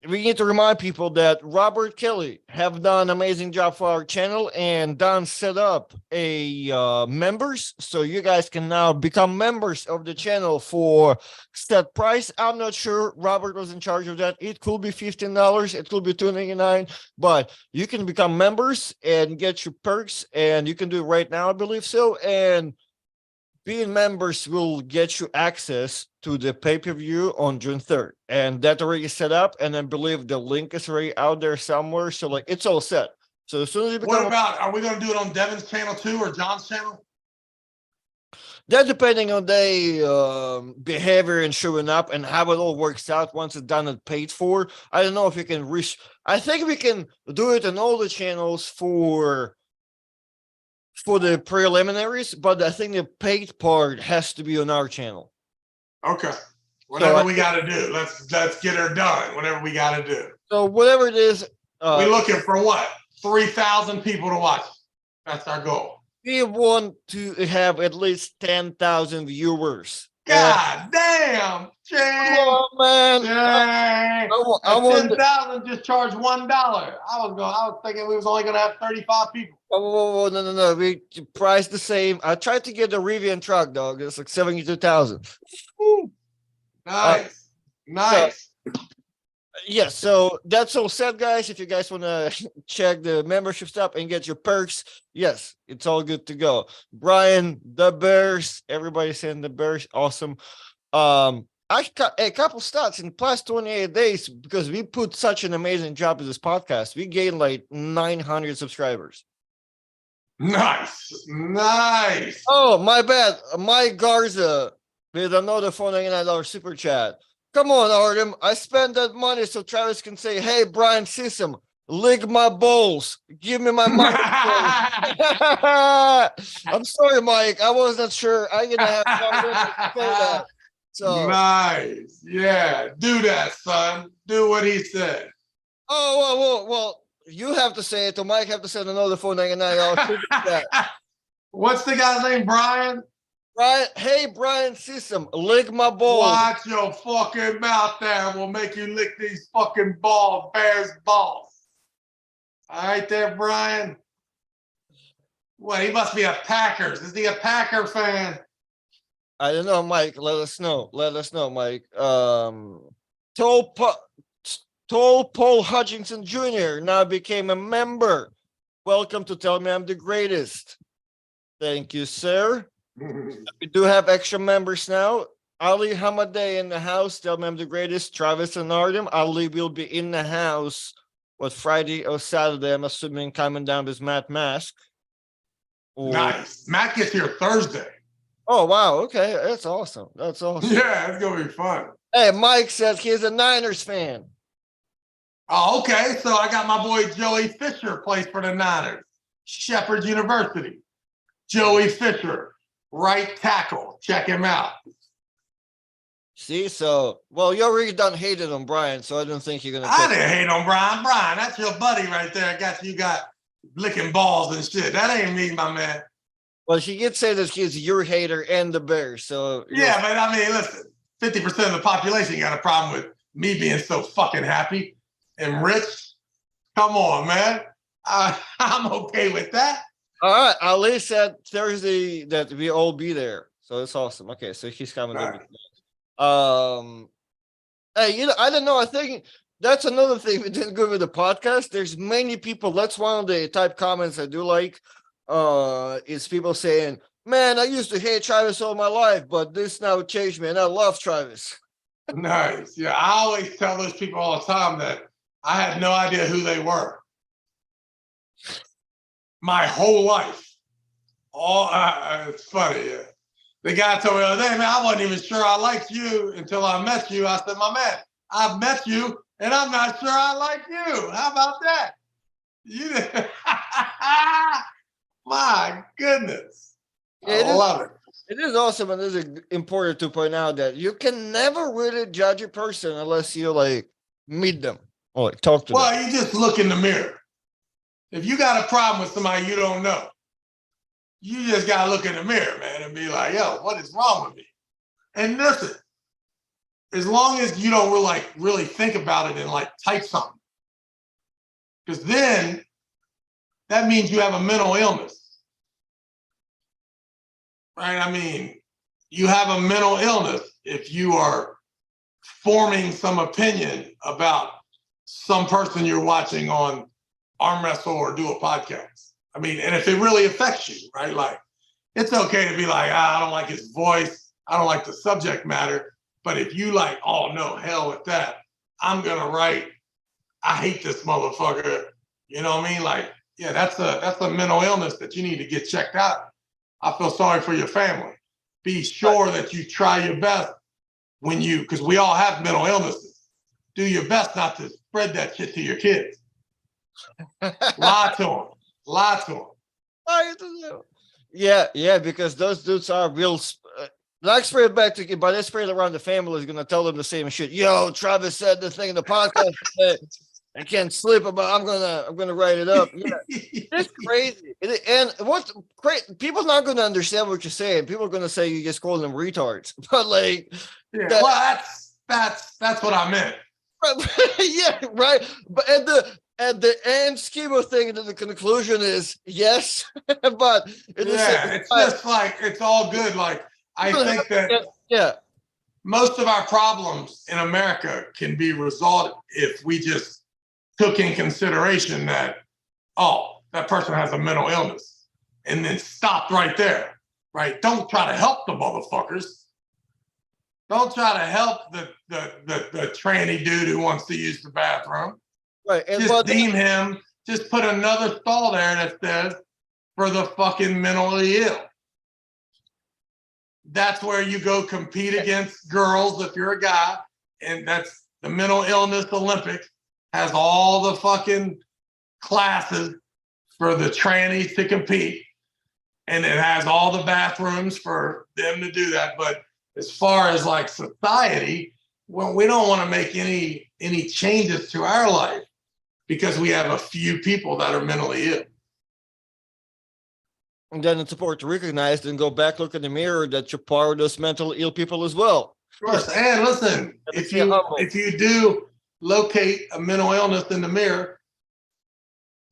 we need to remind people that Robert Kelly have done an amazing job for our channel, and Don set up a members, so you guys can now become members of the channel for set price. I'm not sure Robert was in charge of that. It could be $15, it could be $2.99, but you can become members and get your perks, and you can do it right now, I believe so. And being members will get you access to the pay-per-view on June 3rd. And that already set up. And I believe the link is already out there somewhere. So like it's all set. So as soon as you become, what about, are we going to do it on Devin's channel too, or John's channel? that depending on their behavior and showing up and how it all works out once it's done and paid for. I don't know if you can reach. I think we can do it on all the channels for the preliminaries, but I think the paid part has to be on our channel. Okay. Whatever we got to do. Let's get her done. Whatever we got to do. So whatever it is. We're looking for what? 3,000 people to watch. That's our goal. We want to have at least 10,000 viewers. God damn, Jay. Come on, man. Jay. I want 10,000 just charge $1. I was thinking we was only gonna have 35 people. Oh, no. We price the same. I tried to get the Rivian truck, dog. It's like 72,000. Nice. Nice. Yes, so that's all set, guys. If you guys want to check the membership stuff and get your perks, yes, it's all good to go. Brian, the Bears, everybody saying the Bears, awesome. I got a couple stats in the past 28 days because we put such an amazing job with this podcast. We gained like 900 subscribers. Nice. Oh, my bad. Mike Garza with another $4.99 super chat. Come on, Artem. I spent that money so Travis can say, hey, Brian Sissom, lick my balls. Give me my money. I'm sorry, Mike. I wasn't sure. I'm going to have to say that. So, nice. Yeah. Do that, son. Do what he said. Oh, well, you have to say it, or Mike have to send another $4.99 super chat. What's the guy's name, Brian? Brian, hey, Brian Sissom, lick my balls. Watch your fucking mouth there. We'll make you lick these fucking balls, Bears balls. All right there, Brian. What, he must be a Packers. Is he a Packer fan? I don't know, Mike. Let us know, Mike. Tall Paul Hutchinson Jr. now became a member. Welcome to Tell Me I'm the Greatest. Thank you, sir. We do have extra members now. Ali Hamadeh in the house. Tell Me I'm the Greatest. Travis and Artem. Ali will be in the house. What, Friday or Saturday? I'm assuming coming down with Matt Mask. Ooh. Nice. Matt gets here Thursday. Oh, wow. Okay. That's awesome. That's awesome. Yeah, it's going to be fun. Hey, Mike says he's a Niners fan. Oh, okay. So I got my boy Joey Fisher plays for the Niners. Shepherd University. Joey Fisher, right tackle. Check him out. See, so, well, you already done hated on Brian, so I don't think you're going to I didn't hate on Brian. Brian, that's your buddy right there. You got licking balls and shit. That ain't me, my man. Well, she did say that he's your hater and the Bears, so. Yeah, but I mean, listen, 50% of the population got a problem with me being so fucking happy and rich. Come on, man. I'm okay with that. All right, Ali said Thursday that we all be there, so it's awesome. Okay, so he's coming over. Hey, I don't know. I think that's another thing we didn't go with the podcast. There's many people. That's one of the type comments I do like. Is people saying, "Man, I used to hate Travis all my life, but this now changed me, and I love Travis." Nice. Yeah, I always tell those people all the time that I had no idea who they were. My whole life. It's funny. Yeah. The guy told me the other day, man, I wasn't even sure I liked you until I met you. I said, my man, I've met you and I'm not sure I like you. How about that? My goodness. I love it. It is awesome, and it is important to point out that you can never really judge a person unless you like meet them or like, talk to them. Well, you just look in the mirror. If you got a problem with somebody you don't know, you just got to look in the mirror, man, and be like, yo, what is wrong with me? And listen, as long as you don't really think about it and like type something, because then that means you have a mental illness, right? I mean, you have a mental illness if you are forming some opinion about some person you're watching on arm wrestle or do a podcast. I mean, and if it really affects you, right? Like, it's okay to be like, I don't like his voice. I don't like the subject matter. But if you like, oh no, hell with that. I'm going to write, I hate this motherfucker. You know what I mean? Like, yeah, that's a mental illness that you need to get checked out. I feel sorry for your family. Be sure that you try your best because we all have mental illnesses. Do your best not to spread that shit to your kids. Lie to them. Yeah, because those dudes are real. Not spread it back to, but they spread it around the family is going to tell them the same shit. Yo, Travis said the thing in the podcast that I can't sleep about. I'm gonna write it up. Yeah, it's crazy. And what's great? People not going to understand what you're saying. People are going to say you just call them retards. But like, yeah, well, that's what I meant. Yeah, right. But at the end scheme of things, the conclusion is yes. But it's just like it's all good. Like I think that most of our problems in America can be resolved if we just took in consideration that that person has a mental illness, and then stopped right there. Right? Don't try to help the motherfuckers. Don't try to help the tranny dude who wants to use the bathroom. Right. And just deem him, just put another stall there that says for the fucking mentally ill. That's where you go compete against girls if you're a guy. And that's the mental illness Olympics has all the fucking classes for the trannies to compete. And it has all the bathrooms for them to do that. But as far as like society, well, we don't want to make any changes to our life because we have a few people that are mentally ill. And then it's important to recognize and go back, look in the mirror that you're part of those mentally ill people as well. Of course. And listen, if you do locate a mental illness in the mirror,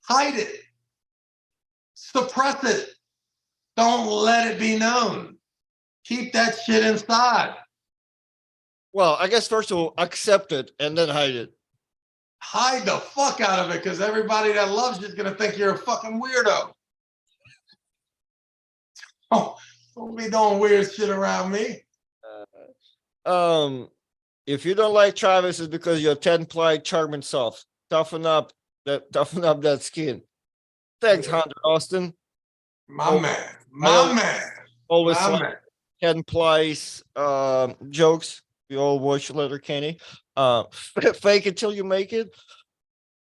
hide it. Suppress it. Don't let it be known. Keep that shit inside. Well, I guess first of all, accept it and then hide it. Hide the fuck out of it because everybody that loves you is going to think you're a fucking weirdo. Oh, don't be doing weird shit around me. If you don't like Travis, it's because you're 10-ply, charming, soft. Toughen up that skin. Thanks, Hunter Austin. My man. I My man. always My like man. Ken Plyce jokes. We all watch Letterkenny. Fake it till you make it.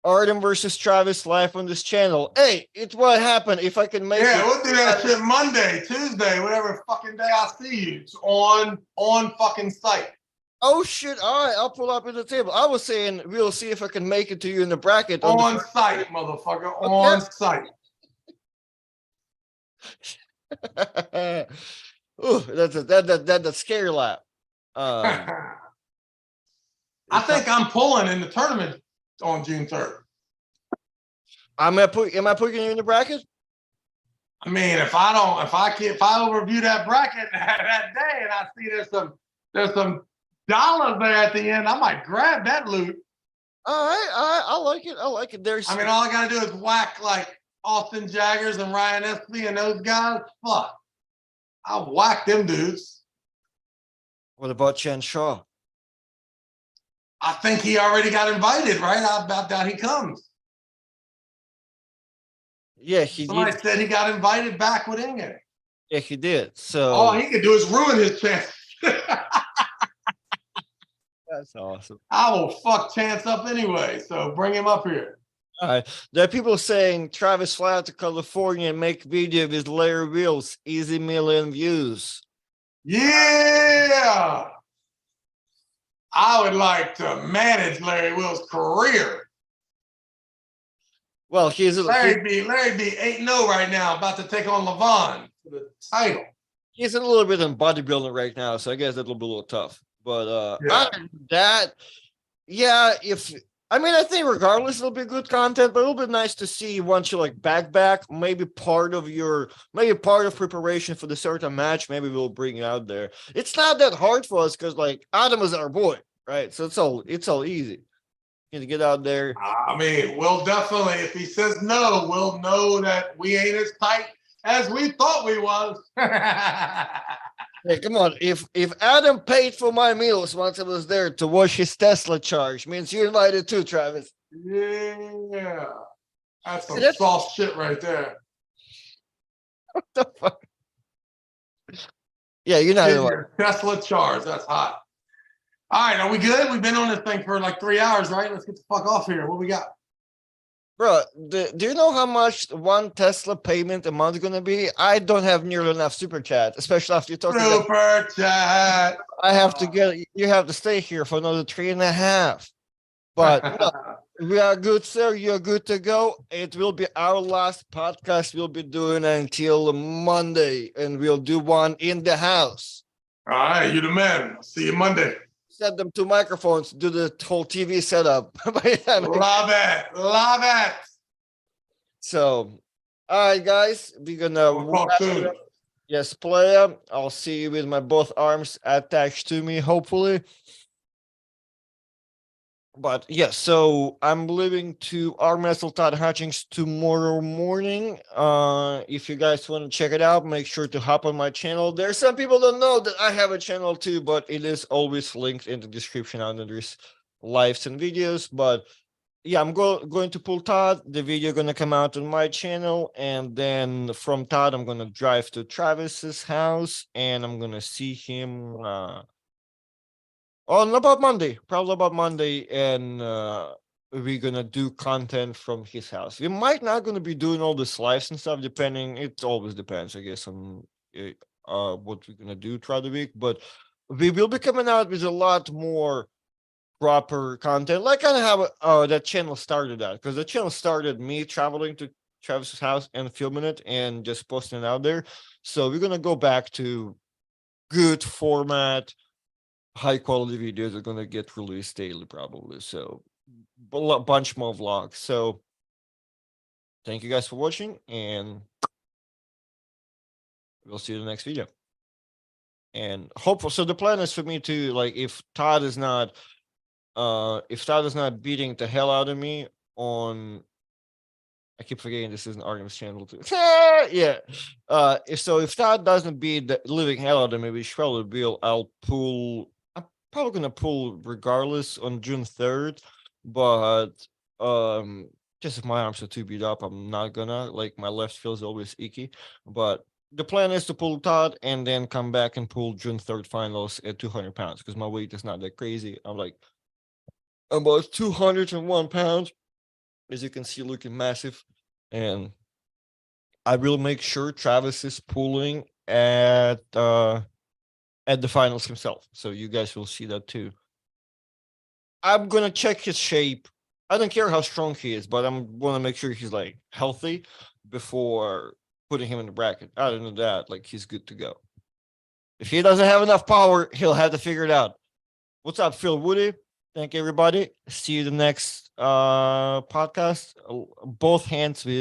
Artem versus Travis live on this channel. Hey, it's what happened if I can make it. Yeah, we'll do that shit Monday, Tuesday, whatever fucking day I see you. It's on fucking site. Oh shit! All right, I'll pull up at the table. I was saying we'll see if I can make it to you in the bracket On site, motherfucker. Okay. On site. Ooh, that's a scary lap. I think I'm pulling in the tournament on June 3rd. Am I putting you in the bracket? I mean, if I overview that bracket that day and I see there's some dollars there at the end, I might grab that loot. All right, I like it. All I gotta do is whack like Austin Jaggers and Ryan Espy and those guys. Fuck, I'll whack them dudes. What about Chen Shaw? I think he already got invited, right? I about doubt he comes. Yeah, Somebody said he got invited back with Inge. Yeah, he did. So all he could do is ruin his chance. That's awesome. I will fuck Chance up anyway, so bring him up here. All right. There are people saying Travis fly out to California and make video with Larry Wheels, easy million views. Yeah. I would like to manage Larry Will's career. Well, Larry B 8-0 right now, about to take on Levon for the title. He's a little bit in bodybuilding right now, so I guess that'll be a little tough. But other than that, yeah, I think regardless it'll be good content, but it'll be nice to see once you like back, maybe part of preparation for the certain match, maybe we'll bring it out there. It's not that hard for us because like Adam is our boy, right? So it's all easy. To get out there. I mean, we'll definitely, if he says no, we'll know that we ain't as tight as we thought we was. Hey, come on. If Adam paid for my meals once I was there to wash his Tesla charge, means you're invited too, Travis. Yeah. That's some soft shit right there. What the fuck? Yeah, you're not your Tesla charge. That's hot. All right, are we good? We've been on this thing for like 3 hours, right? Let's get the fuck off here. What we got? Bro, do you know how much one Tesla payment a month is going to be? I don't have nearly enough super chat, especially after you're talking super chat. You have to stay here for another 3.5. But no, we are good, sir. You're good to go. It will be our last podcast we'll be doing until Monday, and we'll do one in the house. All right, you the man. See you Monday. Set them 2 microphones, do the whole TV setup. Love it. So, all right, guys, we're gonna talk soon. Yes, player. I'll see you with my both arms attached to me, hopefully. But yes, so I'm leaving to arm wrestle Todd Hutchings tomorrow morning. If you guys want to check it out, make sure to hop on my channel. There's some people don't know that I have a channel too, but it is always linked in the description under this lives and videos. But yeah, I'm going to pull Todd. The video gonna come out on my channel, and then from Todd, I'm gonna drive to Travis's house, and I'm gonna see him. Probably about Monday, and we're gonna do content from his house. We might not gonna be doing all this lives and stuff, depending. It always depends, I guess, on what we're gonna do throughout the week. But we will be coming out with a lot more proper content, like kind of how that channel started at, because the channel started me traveling to Travis's house and filming it and just posting it out there. So we're gonna go back to good format. High quality videos are gonna get released daily probably, so a bunch more vlogs. So thank you guys for watching, and we'll see you in the next video. And hopefully, so the plan is for me to, like, if Todd is not beating the hell out of me on, I keep forgetting this is an Artem's channel too. Yeah. If Todd doesn't beat the living hell out of me, which probably will, I'm probably gonna pull regardless on June 3rd. But just if my arms are too beat up, I'm not gonna. Like my left feels always icky. But the plan is to pull Todd and then come back and pull June 3rd finals at 200 pounds because my weight is not that crazy. I'm like about 201 pounds, as you can see, looking massive. And I will make sure Travis is pulling at the finals himself. So you guys will see that too. I'm gonna check his shape. I don't care how strong he is, but I'm gonna make sure he's like healthy before putting him in the bracket. Other than that, like he's good to go. If he doesn't have enough power, he'll have to figure it out. What's up, Phil Woody? Thank you, everybody. See you the next podcast. Both hands with